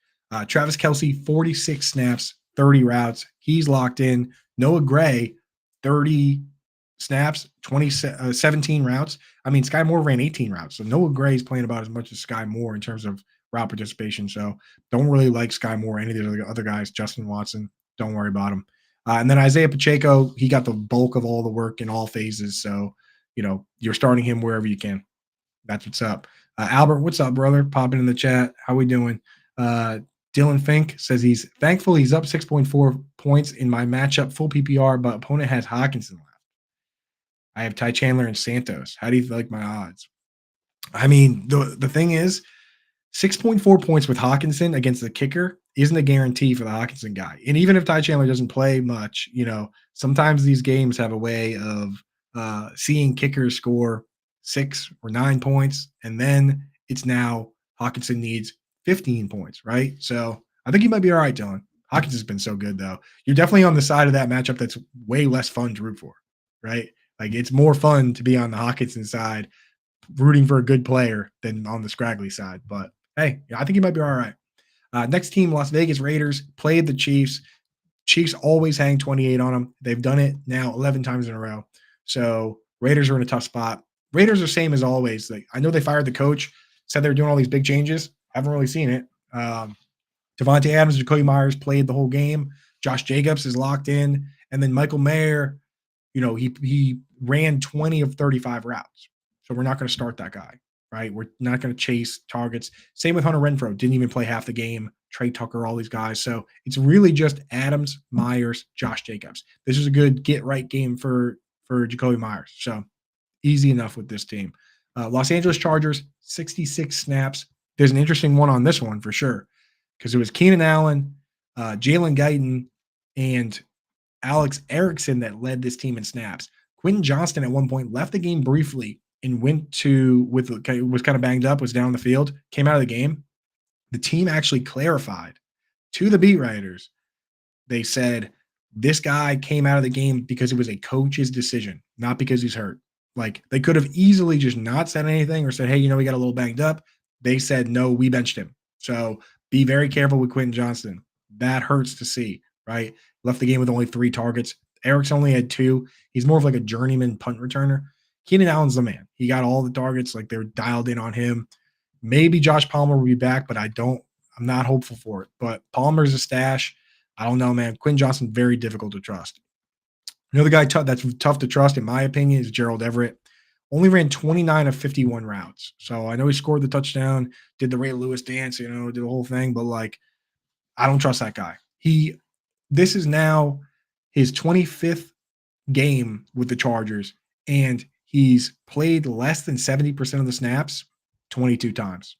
Travis Kelce, 46 snaps, 30 routes. He's locked in. Noah Gray, 30 snaps, 17 routes. I mean, Sky Moore ran 18 routes. So Noah Gray is playing about as much as Sky Moore in terms of route participation. So don't really like Sky Moore, any of the other guys. Justin Watson, don't worry about him. And then Isaiah Pacheco, he got the bulk of all the work in all phases. So, you're starting him wherever you can. That's what's up. Albert, what's up, brother? Popping in the chat. How we doing? Dylan Fink says he's thankful he's up 6.4 points in my matchup, full PPR, but opponent has Hockenson left. I have Ty Chandler and Santos. How do you like my odds? I mean, the thing is, 6.4 points with Hockenson against the kicker isn't a guarantee for the Hockenson guy. And even if Ty Chandler doesn't play much, sometimes these games have a way of seeing kickers score 6 or 9 points, and then it's now Hockenson needs 15 points, right? So I think he might be all right, Dylan. Hawkinson's been so good, though. You're definitely on the side of that matchup that's way less fun to root for, right? Like, it's more fun to be on the Hockenson side rooting for a good player than on the scraggly side. But, hey, I think he might be all right. Next team, Las Vegas Raiders, played the Chiefs. Chiefs always hang 28 on them. They've done it now 11 times in a row. So Raiders are in a tough spot. Raiders are same as always. Like, I know they fired the coach, said they were doing all these big changes. Haven't really seen it. Devontae Adams, Jacoby Myers played the whole game. Josh Jacobs is locked in. And then Michael Mayer, he ran 20 of 35 routes. So we're not going to start that guy, right? We're not going to chase targets. Same with Hunter Renfrow. Didn't even play half the game. Trey Tucker, all these guys. So it's really just Adams, Myers, Josh Jacobs. This is a good get-right game for Jacoby Myers. So easy enough with this team. Los Angeles Chargers, 66 snaps. There's an interesting one on this one for sure, because it was Keenan Allen, Jalen Guyton, and Alex Erickson that led this team in snaps. Quentin Johnston at one point left the game briefly and was kind of banged up, was down the field, came out of the game. The team actually clarified to the beat writers. They said this guy came out of the game because it was a coach's decision, not because he's hurt. Like, they could have easily just not said anything or said, hey, we got a little banged up. They said, no, we benched him. So be very careful with Quentin Johnston. That hurts to see, right? Left the game with only 3 targets. Eric's only had 2. He's more of like a journeyman punt returner. Keenan Allen's the man. He got all the targets. Like, they're dialed in on him. Maybe Josh Palmer will be back, but I'm not hopeful for it. But Palmer's a stash. I don't know, man. Quinn Johnson, very difficult to trust. Another guy that's tough to trust, in my opinion, is Gerald Everett. Only ran 29 of 51 routes. So I know he scored the touchdown, did the Ray Lewis dance, did the whole thing, but like, I don't trust that guy. This is now his 25th game with the Chargers, and he's played less than 70% of the snaps 22 times.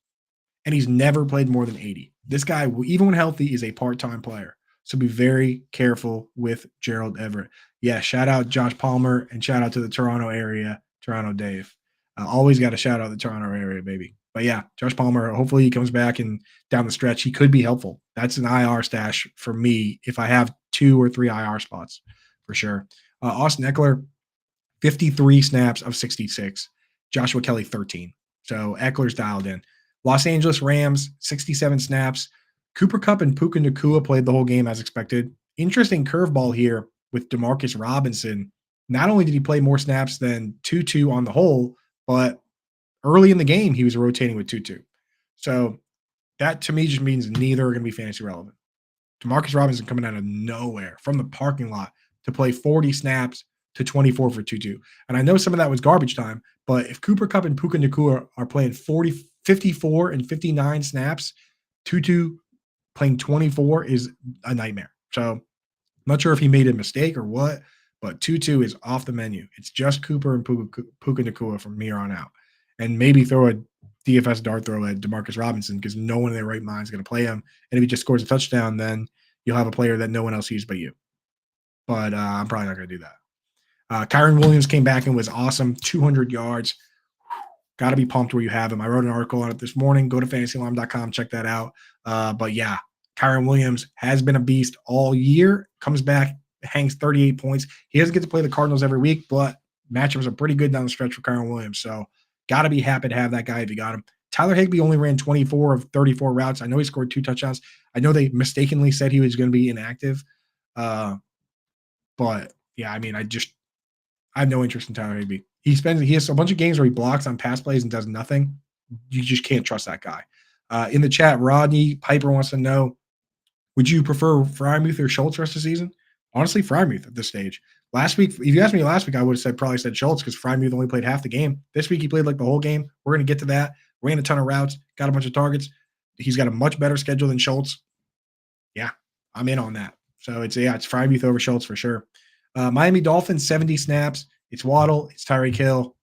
And he's never played more than 80. This guy, even when healthy, is a part-time player. So be very careful with Gerald Everett. Yeah, shout out Josh Palmer and shout out to the Toronto area, Toronto Dave. Always got to shout out the Toronto area, baby. But yeah, Josh Palmer, hopefully he comes back and down the stretch, he could be helpful. That's an IR stash for me if I have 2 or 3 IR spots for sure. Austin Eckler, 53 snaps of 66. Joshua Kelly, 13. So Eckler's dialed in. Los Angeles Rams, 67 snaps. Cooper Kupp and Puka Nacua played the whole game as expected. Interesting curveball here with Demarcus Robinson. Not only did he play more snaps than Tutu on the whole, but early in the game, he was rotating with Tutu. So that to me just means neither are going to be fantasy relevant. Demarcus Robinson coming out of nowhere from the parking lot to play 40 snaps to 24 for Tutu. And I know some of that was garbage time, but if Cooper Kupp and Puka Nacua are playing 54 and 59 snaps, Tutu playing 24 is a nightmare. So I'm not sure if he made a mistake or what, but Tutu is off the menu. It's just Cooper and Puka Nacua from here on out. And maybe throw a DFS dart throw at Demarcus Robinson because no one in their right mind is going to play him. And if he just scores a touchdown, then you'll have a player that no one else sees but you. But I'm probably not going to do that. Kyron Williams came back and was awesome. 200 yards. Got to be pumped where you have him. I wrote an article on it this morning. Go to fantasyalarm.com. Check that out. But yeah, Kyron Williams has been a beast all year. Comes back, hangs 38 points. He doesn't get to play the Cardinals every week, but matchups are pretty good down the stretch for Kyron Williams. So got to be happy to have that guy if you got him. Tyler Higbee only ran 24 of 34 routes. I know he scored 2 touchdowns. I know they mistakenly said he was going to be inactive. But yeah, I mean, I have no interest in Tyler Higbee. He has a bunch of games where he blocks on pass plays and does nothing. You just can't trust that guy. In the chat, Rodney Piper wants to know, would you prefer Freiermuth or Schultz the rest of the season? Honestly, Freiermuth at this stage. Last week, if you asked me last week, I would have probably said Schultz because Freiermuth only played half the game. This week, he played like the whole game. We're going to get to that. Ran a ton of routes, got a bunch of targets. He's got a much better schedule than Schultz. Yeah, I'm in on that. So it's Freiermuth over Schultz for sure. Miami Dolphins, 70 snaps. It's Waddle. It's Tyreek Hill.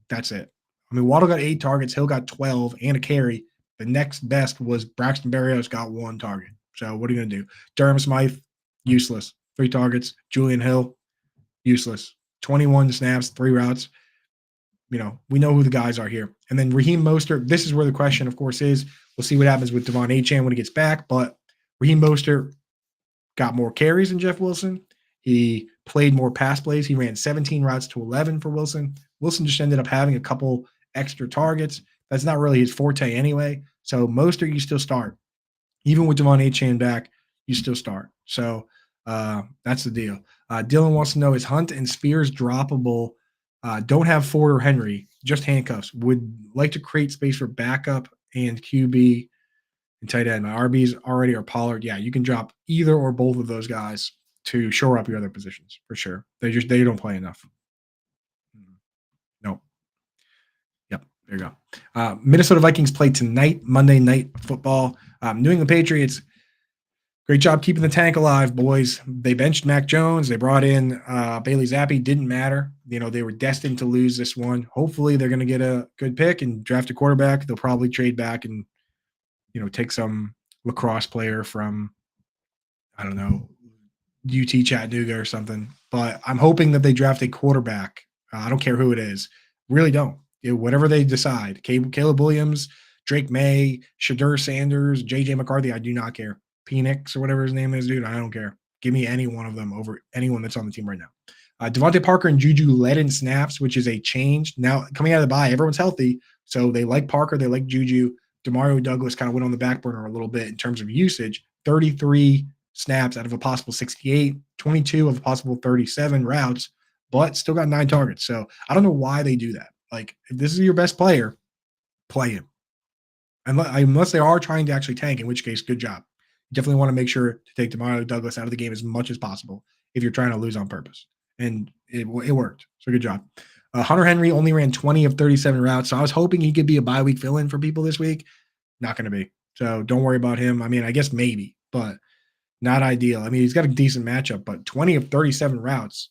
That's it. I mean, Waddle got 8 targets. Hill got 12 and a carry. The next best was Braxton Berrios got 1 target. So what are you going to do? Durham Smythe, useless. 3 targets. Julian Hill, useless. 21 snaps, 3 routes. We know who the guys are here. And then Raheem Mostert, this is where the question, of course, is. We'll see what happens with Devon Achane when he gets back. But Raheem Mostert got more carries than Jeff Wilson. He played more pass plays. He ran 17 routes to 11 for Wilson. Wilson just ended up having a couple extra targets. That's not really his forte anyway. So Mostert, you still start. Even with Devon Achane back, you still start. So that's the deal. Dylan wants to know, is Hunt and Spears droppable? Don't have Ford or Henry, just handcuffs. Would like to create space for backup and QB and tight end. My RBs already are Pollard. Yeah, you can drop either or both of those guys to shore up your other positions for sure. They don't play enough. Nope. Yep, there you go. Minnesota Vikings play tonight, Monday Night Football. New England Patriots, great job keeping the tank alive, boys. They benched Mac Jones. They brought in Bailey Zappi. Didn't matter. They were destined to lose this one. Hopefully they're going to get a good pick and draft a quarterback. They'll probably trade back and, take some lacrosse player from, I don't know, UT Chattanooga or something. But I'm hoping that they draft a quarterback. I don't care who it is. Really don't. Whatever they decide. Caleb Williams, Drake May, Shadur Sanders, J.J. McCarthy, I do not care. Penix or whatever his name is, dude, I don't care. Give me any one of them over anyone that's on the team right now. Devontae Parker and Juju led in snaps, which is a change. Now, coming out of the bye, everyone's healthy, so they like Parker, they like Juju. Demario Douglas kind of went on the back burner a little bit in terms of usage. 33 snaps out of a possible 68, 22 of a possible 37 routes, but still got 9 targets. So I don't know why they do that. Like, if this is your best player, play him. Unless they are trying to actually tank, in which case, good job. Definitely want to make sure to take Demario Douglas out of the game as much as possible if you're trying to lose on purpose. And it worked. So good job. Hunter Henry only ran 20 of 37 routes. So I was hoping he could be a bye week fill-in for people this week. Not going to be. So don't worry about him. I mean, I guess maybe, but not ideal. I mean, he's got a decent matchup, but 20 of 37 routes,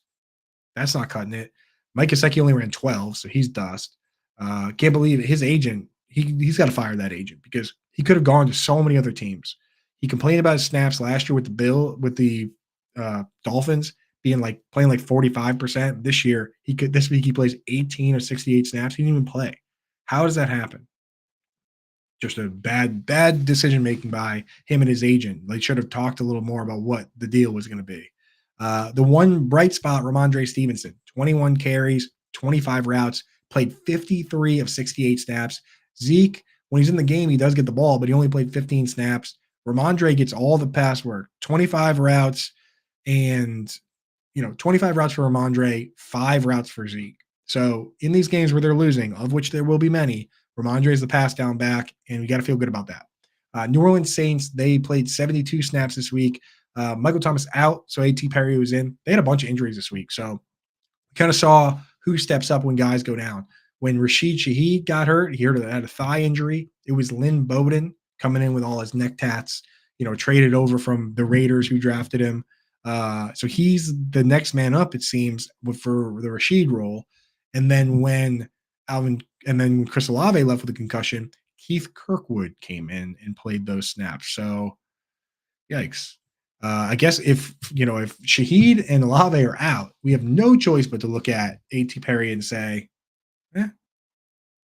that's not cutting it. Mike Gesicki only ran 12, so he's dust. Can't believe it. His agent, he's got to fire that agent because he could have gone to so many other teams. He complained about his snaps last year with the Dolphins being like playing like 45%. This week he plays 18 or 68 snaps. He didn't even play. How does that happen? Just a bad decision making by him and his agent. They should have talked a little more about what the deal was going to be. The one bright spot, Ramondre Stevenson, 21 carries, 25 routes, played 53 of 68 snaps. Zeke, when he's in the game, he does get the ball, but he only played 15 snaps. Ramondre gets all the pass work, 25 routes, and 25 routes for Ramondre, 5 routes for Zeke. So in these games where they're losing, of which there will be many, Ramondre is the pass down back, and we got to feel good about that. New Orleans Saints, they played 72 snaps this week. Michael Thomas out, so A.T. Perry was in. They had a bunch of injuries this week, so we kind of saw who steps up when guys go down. When Rashid Shaheed got hurt, he had a thigh injury. It was Lynn Bowden coming in with all his neck tats, traded over from the Raiders who drafted him. So he's the next man up, it seems, for the Rashid role. And then when Chris Olave left with a concussion, Keith Kirkwood came in and played those snaps. So, yikes. I guess if Shaheed and Olave are out, we have no choice but to look at A.T. Perry and say,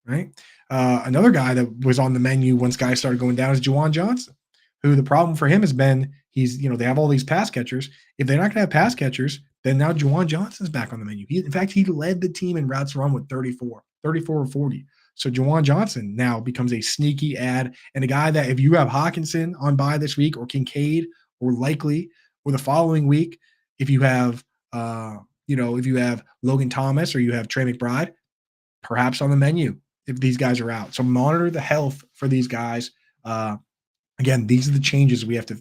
right? Another guy that was on the menu once guys started going down is Juwan Johnson, who the problem for him has been they have all these pass catchers. If they're not going to have pass catchers, then now Juwan Johnson's back on the menu. In fact, he led the team in routes run with 34 or 40. So Juwan Johnson now becomes a sneaky ad and a guy that if you have Hawkinson on bye this week or Kincaid or likely or the following week, if you have Logan Thomas or you have Trey McBride, perhaps on the menu if these guys are out. So monitor the health for these guys. Again, these are the changes we have to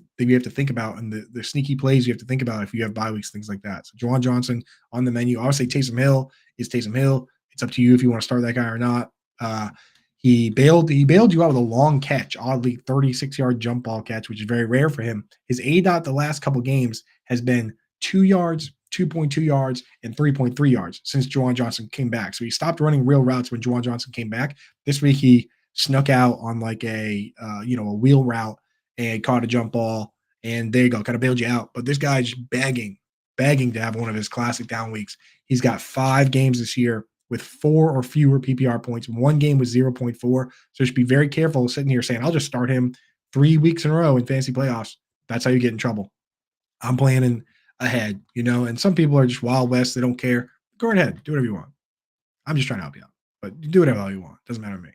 think about and the sneaky plays you have to think about if you have bye weeks, things like that. So Juwan Johnson on the menu. Obviously, Taysom Hill is Taysom Hill. It's up to you if you want to start that guy or not. He bailed you out with a long catch, oddly 36-yard jump ball catch, which is very rare for him. His ADOT the last couple games has been 2 yards, 2.2 yards, and 3.3 yards since Juwan Johnson came back. So he stopped running real routes when Juwan Johnson came back. This week he snuck out on like a wheel route and caught a jump ball, and there you go, kind of bailed you out. But this guy's begging to have one of his classic down weeks. He's got 5 games this year with 4 or fewer PPR points. 1 game with 0.4. So you should be very careful sitting here saying, I'll just start him 3 weeks in a row in fantasy playoffs. That's how you get in trouble. I'm planning ahead, and some people are just Wild West. They don't care. Go right ahead. Do whatever you want. I'm just trying to help you out. But do whatever you want. Doesn't matter to me.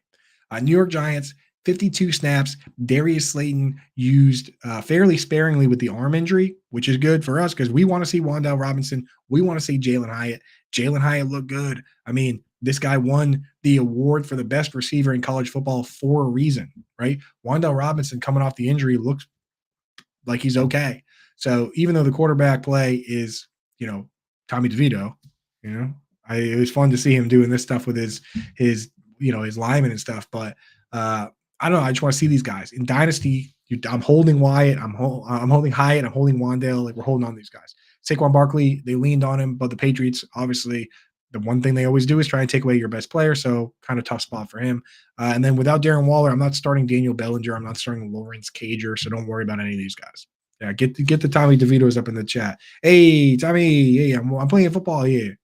New York Giants, 52 snaps. Darius Slayton used fairly sparingly with the arm injury, which is good for us because we want to see Wan'Dale Robinson. We want to see Jalen Hyatt. Jalen Hyatt looked good. I mean, this guy won the award for the best receiver in college football for a reason, right? Wan'Dale Robinson coming off the injury looks like he's okay. So even though the quarterback play is, Tommy DeVito, it was fun to see him doing this stuff with his linemen and stuff. But I don't know. I just want to see these guys in Dynasty. I'm holding Wyatt. I'm holding Hyatt. I'm holding Wan'Dale. Like we're holding on to these guys. Saquon Barkley, they leaned on him, but the Patriots, obviously, the one thing they always do is try and take away your best player. So kind of tough spot for him. And then without Darren Waller, I'm not starting Daniel Bellinger. I'm not starting Lawrence Cager. So don't worry about any of these guys. Yeah, get the Tommy DeVitos up in the chat. Hey, Tommy. Hey, I'm playing football here.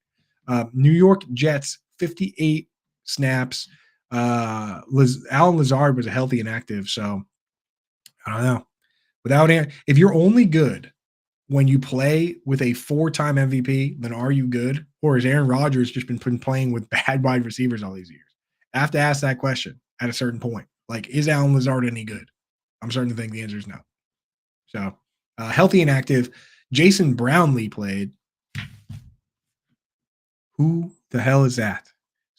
New York Jets, 58 snaps. Alan Lazard was a healthy and active. So I don't know. If you're only good when you play with a 4-time MVP, then are you good? Or has Aaron Rodgers just been playing with bad wide receivers all these years? I have to ask that question at a certain point. Like, is Alan Lazard any good? I'm starting to think the answer is no. So, healthy and active. Jason Brownlee played. Who the hell is that?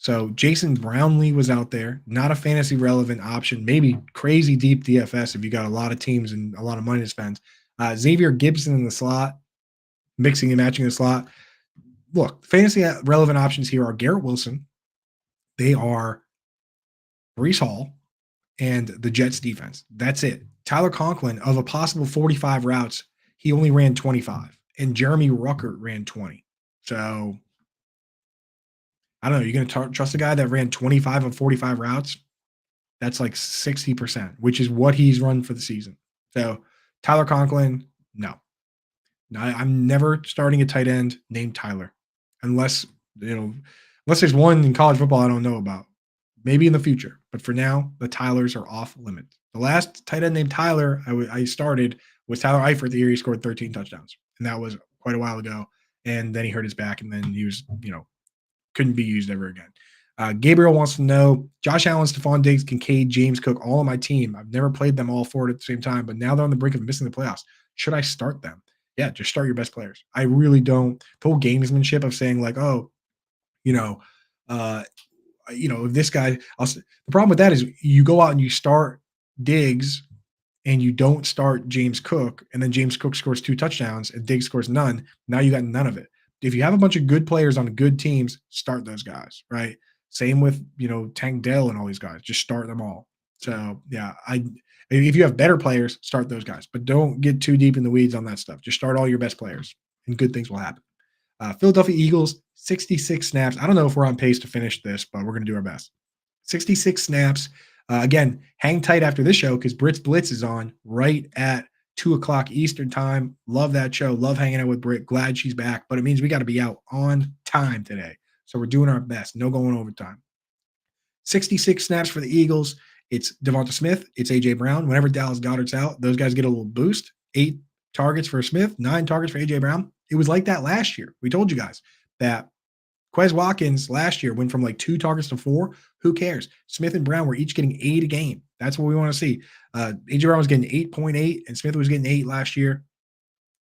So Jason Brownlee was out there, not a fantasy relevant option, maybe crazy deep DFS if you got a lot of teams and a lot of money to spend. Xavier Gibson in the slot, mixing and matching the slot. Look, fantasy relevant options here are Garrett Wilson. They are Brees Hall and the Jets defense. That's it. Tyler Conklin, of a possible 45 routes, he only ran 25, and Jeremy Ruckert ran 20. So I don't know. You're going to trust a guy that ran 25 of 45 routes? That's like 60%, which is what he's run for the season. So Tyler Conklin, no. I'm never starting a tight end named Tyler unless there's one in college football I don't know about. Maybe in the future, but for now, the Tylers are off limits. The last tight end named Tyler I started was Tyler Eifert the year he scored 13 touchdowns, and that was quite a while ago. And then he hurt his back, and then he was, couldn't be used ever again. Gabriel wants to know, Josh Allen, Stephon Diggs, Kincaid, James Cook, all on my team. I've never played them all four at the same time, but now they're on the brink of missing the playoffs. Should I start them? Yeah, just start your best players. I really don't. The whole gamesmanship of saying like, this guy. The problem with that is you go out and you start Diggs and you don't start James Cook, and then James Cook scores 2 touchdowns and Diggs scores none. Now you got none of it. If you have a bunch of good players on good teams, start those guys, right? Same with, Tank Dell and all these guys. Just start them all. So, yeah, if you have better players, start those guys. But don't get too deep in the weeds on that stuff. Just start all your best players, and good things will happen. Philadelphia Eagles, 66 snaps. I don't know if we're on pace to finish this, but we're going to do our best. 66 snaps. Again, hang tight after this show because Brit's Blitz is on right at 2 o'clock Eastern time. Love that show. Love hanging out with Brit. Glad she's back, but it means we got to be out on time today. So we're doing our best. No going overtime. 66 snaps for the Eagles. It's Devonta Smith. It's A.J. Brown. Whenever Dallas Goedert's out, those guys get a little boost. 8 targets for Smith, 9 targets for A.J. Brown. It was like that last year. We told you guys that Quez Watkins last year went from like 2 targets to 4. Who cares? Smith and Brown were each getting 8 a game. That's what we want to see. A.J. Brown was getting 8.8, and Smith was getting 8 last year.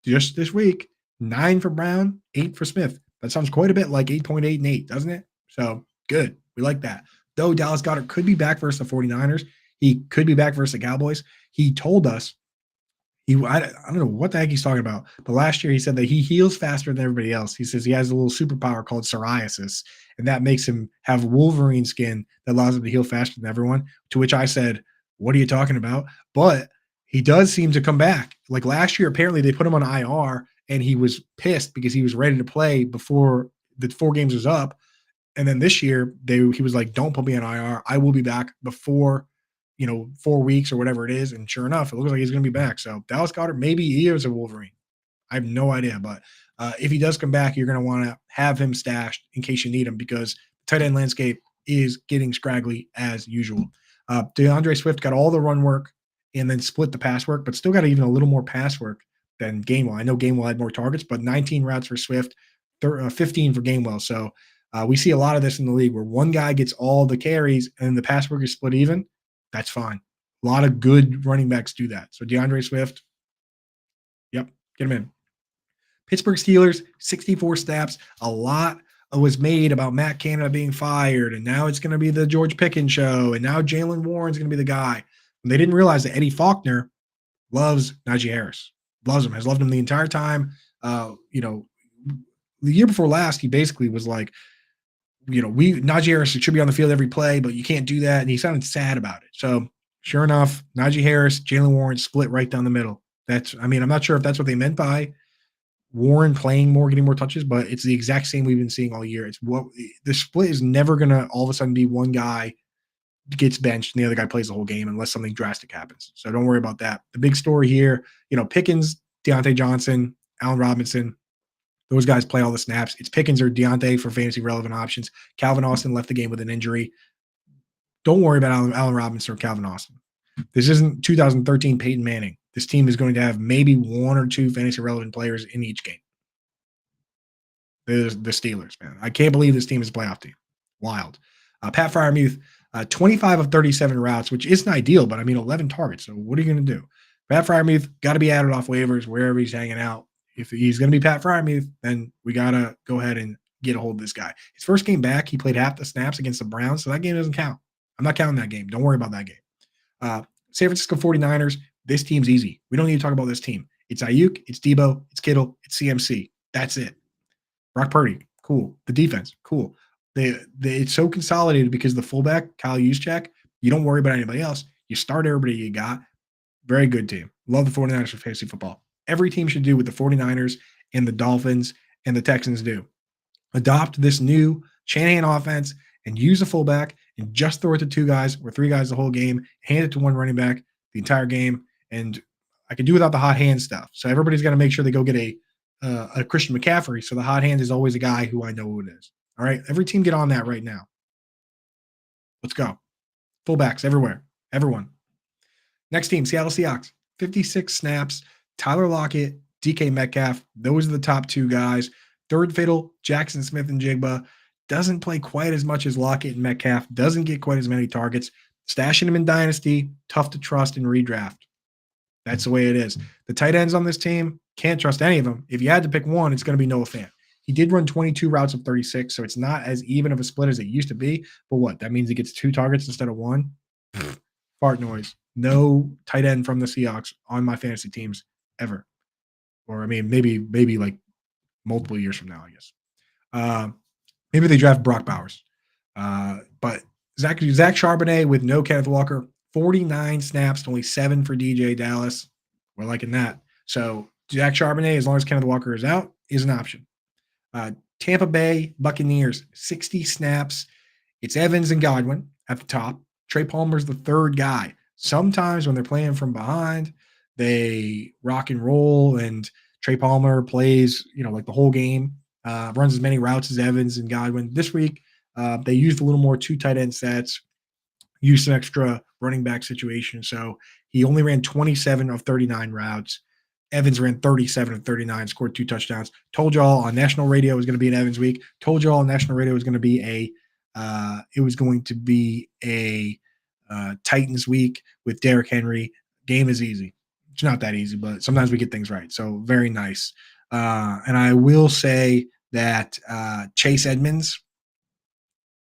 Just this week, 9 for Brown, 8 for Smith. That sounds quite a bit like 8.8 and 8, doesn't it? So good. We like that. Though Dallas Goedert could be back versus the 49ers. He could be back versus the Cowboys. He told us, I don't know what the heck he's talking about, but last year he said that he heals faster than everybody else. He says he has a little superpower called psoriasis, and that makes him have Wolverine skin that allows him to heal faster than everyone, to which I said, what are you talking about? But he does seem to come back. Like last year, apparently they put him on IR, and he was pissed because he was ready to play before the 4 games was up. And then this year, he was like, don't put me on IR. I will be back before 4 weeks or whatever it is. And sure enough, it looks like he's going to be back. So Dallas Goedert, maybe he is a Wolverine. I have no idea. But if he does come back, you're going to want to have him stashed in case you need him because the tight end landscape is getting scraggly as usual. DeAndre Swift got all the run work and then split the pass work, but still got even a little more pass work than Gainwell. I know Gainwell had more targets, but 19 routes for Swift, 15 for Gainwell. So we see a lot of this in the league where one guy gets all the carries and the pass work is split even. That's fine. A lot of good running backs do that. So DeAndre Swift, yep, get him in. Pittsburgh Steelers, 64 snaps. A lot was made about Matt Canada being fired, and now it's going to be the George Pickens show, and now Jalen Warren's going to be the guy. And they didn't realize that Eddie Faulkner loves Najee Harris. Loves him, has loved him the entire time. The year before last, he basically was like, Najee Harris should be on the field every play, but you can't do that. And he sounded sad about it. So sure enough, Najee Harris, Jalen Warren split right down the middle. I'm not sure if that's what they meant by Warren playing more, getting more touches, but it's the exact same we've been seeing all year. It's what the split is never going to all of a sudden be one guy gets benched and the other guy plays the whole game unless something drastic happens. So don't worry about that. The big story here, Pickens, Deontay Johnson, Allen Robinson, those guys play all the snaps. It's Pickens or Deontay for fantasy relevant options. Calvin Austin left the game with an injury. Don't worry about Allen Robinson or Calvin Austin. This isn't 2013 Peyton Manning. This team is going to have maybe 1 or 2 fantasy relevant players in each game. The Steelers, man. I can't believe this team is a playoff team. Wild. Pat Freiermuth, 25 of 37 routes, which isn't ideal, but 11 targets. So what are you going to do? Pat Freiermuth got to be added off waivers wherever he's hanging out. If he's going to be Pat Freiermuth, then we got to go ahead and get a hold of this guy. His first game back, he played half the snaps against the Browns, so that game doesn't count. I'm not counting that game. Don't worry about that game. San Francisco 49ers, this team's easy. We don't need to talk about this team. It's Ayuk, it's Debo, it's Kittle, it's CMC. That's it. Brock Purdy, cool. The defense, cool. It's so consolidated because the fullback, Kyle Juszczyk, you don't worry about anybody else. You start everybody you got. Very good team. Love the 49ers for fantasy football. Every team should do what the 49ers and the Dolphins and the Texans do. Adopt this new Shanahan offense and use a fullback and just throw it to 2 guys or 3 guys the whole game, hand it to 1 running back the entire game, and I can do without the hot hand stuff. So everybody's got to make sure they go get a Christian McCaffrey. So the hot hand is always a guy who I know who it is. All right, every team get on that right now. Let's go. Fullbacks everywhere, everyone. Next team, Seattle Seahawks, 56 snaps. Tyler Lockett, DK Metcalf, those are the top 2 guys. Third fiddle, Jackson Smith-Njigba. Doesn't play quite as much as Lockett and Metcalf. Doesn't get quite as many targets. Stashing him in Dynasty, tough to trust in redraft. That's the way it is. The tight ends on this team, can't trust any of them. If you had to pick one, it's going to be Noah Fant. He did run 22 routes of 36, so it's not as even of a split as it used to be. But what? That means he gets 2 targets instead of 1? Fart noise. No tight end from the Seahawks on my fantasy teams ever. Or, I mean, maybe like multiple years from now, I guess. Maybe they draft Brock Bowers. But Zach Charbonnet with no Kenneth Walker, 49 snaps to only 7 for DJ Dallas. We're liking that. So Zach Charbonnet, as long as Kenneth Walker is out, is an option. Tampa Bay Buccaneers, 60 snaps. It's Evans and Godwin at the top. Trey Palmer's the 3rd guy. Sometimes when they're playing from behind, they rock and roll, and Trey Palmer plays, like the whole game, runs as many routes as Evans and Godwin. This week, they used a little more 2 tight end sets, used some extra running back situation. So he only ran 27 of 39 routes. Evans ran 37 of 39, scored 2 touchdowns. Told y'all on national radio it was going to be an Evans week. Told y'all on national radio it was going to be a Titans week with Derrick Henry. Game is easy. It's not that easy, but sometimes we get things right. So very nice. And I will say that Chase Edmonds,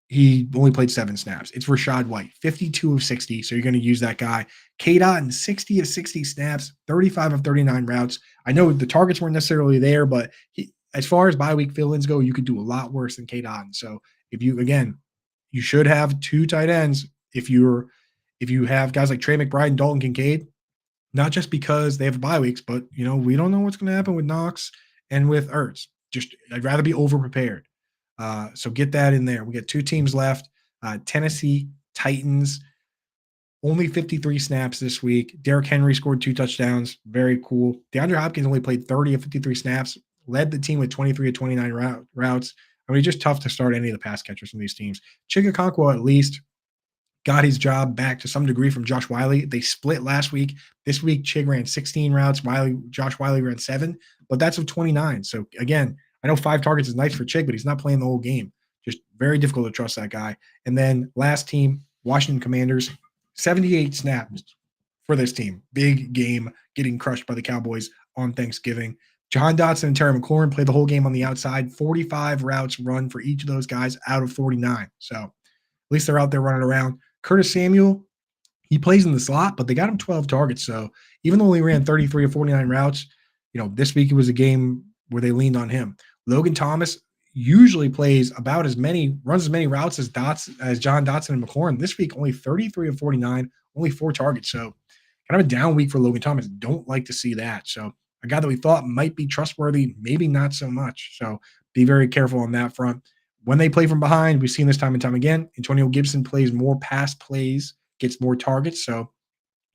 he only played 7 snaps. It's Rachaad White, 52 of 60. So you're going to use that guy. K-Dot, 60 of 60 snaps, 35 of 39 routes. I know the targets weren't necessarily there, but as far as bye week fill-ins go, you could do a lot worse than K-Dot. So you should have 2 tight ends if you have guys like Trey McBride and Dalton Kincaid, not just because they have bye weeks, but we don't know what's going to happen with Knox and with Ertz. I'd rather be over-prepared. So get that in there. We got 2 teams left. Tennessee Titans, only 53 snaps this week. Derrick Henry scored 2 touchdowns. Very cool. DeAndre Hopkins only played 30 of 53 snaps, led the team with 23 of 29 routes. I mean, just tough to start any of the pass catchers from these teams. Chigakonkwo at least got his job back to some degree from Josh Wiley. They split last week. This week, Chig ran 16 routes. Josh Wiley ran 7, but that's of 29. So, again, I know 5 targets is nice for Chig, but he's not playing the whole game. Just very difficult to trust that guy. And then last team, Washington Commanders, 78 snaps for this team. Big game, getting crushed by the Cowboys on Thanksgiving. Jahan Dotson and Terry McLaurin played the whole game on the outside. 45 routes run for each of those guys out of 49. So at least they're out there running around. Curtis Samuel, he plays in the slot, but they got him 12 targets. So even though he ran 33 of 49 routes, this week it was a game where they leaned on him. Logan Thomas usually runs as many routes as John Dotson and McLaurin. This week, only 33 of 49, only 4 targets. So kind of a down week for Logan Thomas. Don't like to see that. So a guy that we thought might be trustworthy, maybe not so much. So be very careful on that front. When they play from behind, we've seen this time and time again. Antonio Gibson plays more pass plays, gets more targets. So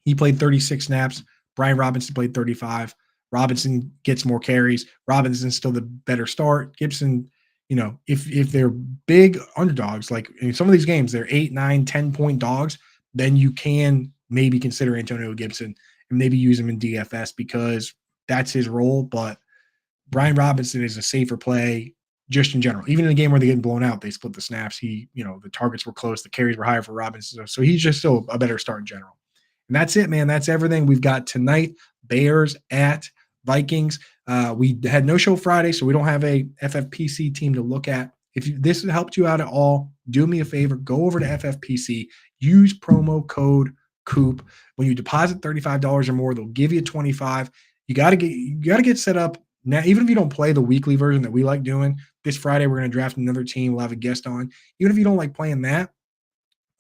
he played 36 snaps. Brian Robinson played 35. Robinson gets more carries. Robinson's still the better start. Gibson, if they're big underdogs, like in some of these games, they're 8, 9, 10-point dogs, then you can maybe consider Antonio Gibson and maybe use him in DFS because that's his role. But Brian Robinson is a safer play just in general. Even in a game where they get blown out, they split the snaps. The targets were close. The carries were higher for Robinson. So he's just still a better start in general. And that's it, man. That's everything we've got tonight. Bears at Vikings. We had no show Friday, so we don't have a FFPC team to look at. If this helped you out at all, do me a favor, go over to FFPC, use promo code Coop. When you deposit $35 or more, they'll give you 25. You got to get set up now. Even if you don't play the weekly version that we like doing, this Friday we're going to draft another team. We'll have a guest on. Even if you don't like playing that,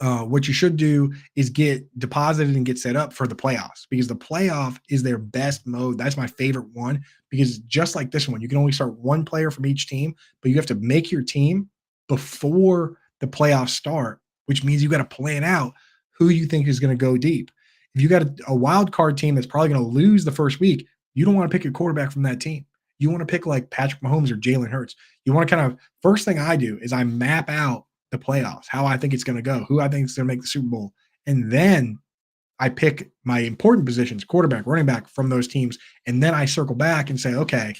what you should do is get deposited and get set up for the playoffs, because the playoff is their best mode. That's my favorite one, because just like this one, you can only start one player from each team, but you have to make your team before the playoffs start, which means you got to plan out who you think is going to go deep. If you got a wild card team that's probably going to lose the first week, you don't want to pick a quarterback from that team. You want to pick like Patrick Mahomes or Jalen Hurts. You want to kind of, first thing I do is I map out the playoffs, how I think it's going to go, who I think is going to make the Super Bowl. And then I pick my important positions, quarterback, running back from those teams. And then I circle back and say, okay,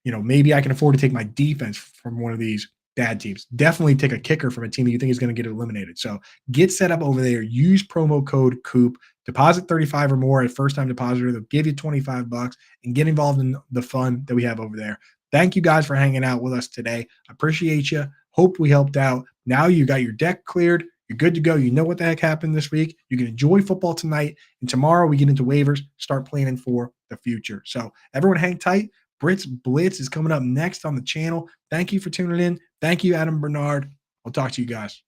maybe I can afford to take my defense from one of these bad teams. Definitely take a kicker from a team that you think is going to get eliminated. So get set up over there. Use promo code Coop. Deposit 35 or more at first-time depositor. They'll give you $25 and get involved in the fun that we have over there. Thank you guys for hanging out with us today. I appreciate you. Hope we helped out. Now you got your deck cleared. You're good to go. You know what the heck happened this week. You can enjoy football tonight. And tomorrow we get into waivers, start planning for the future. So everyone hang tight. Brits Blitz is coming up next on the channel. Thank you for tuning in. Thank you, Adam Bernard. I'll talk to you guys.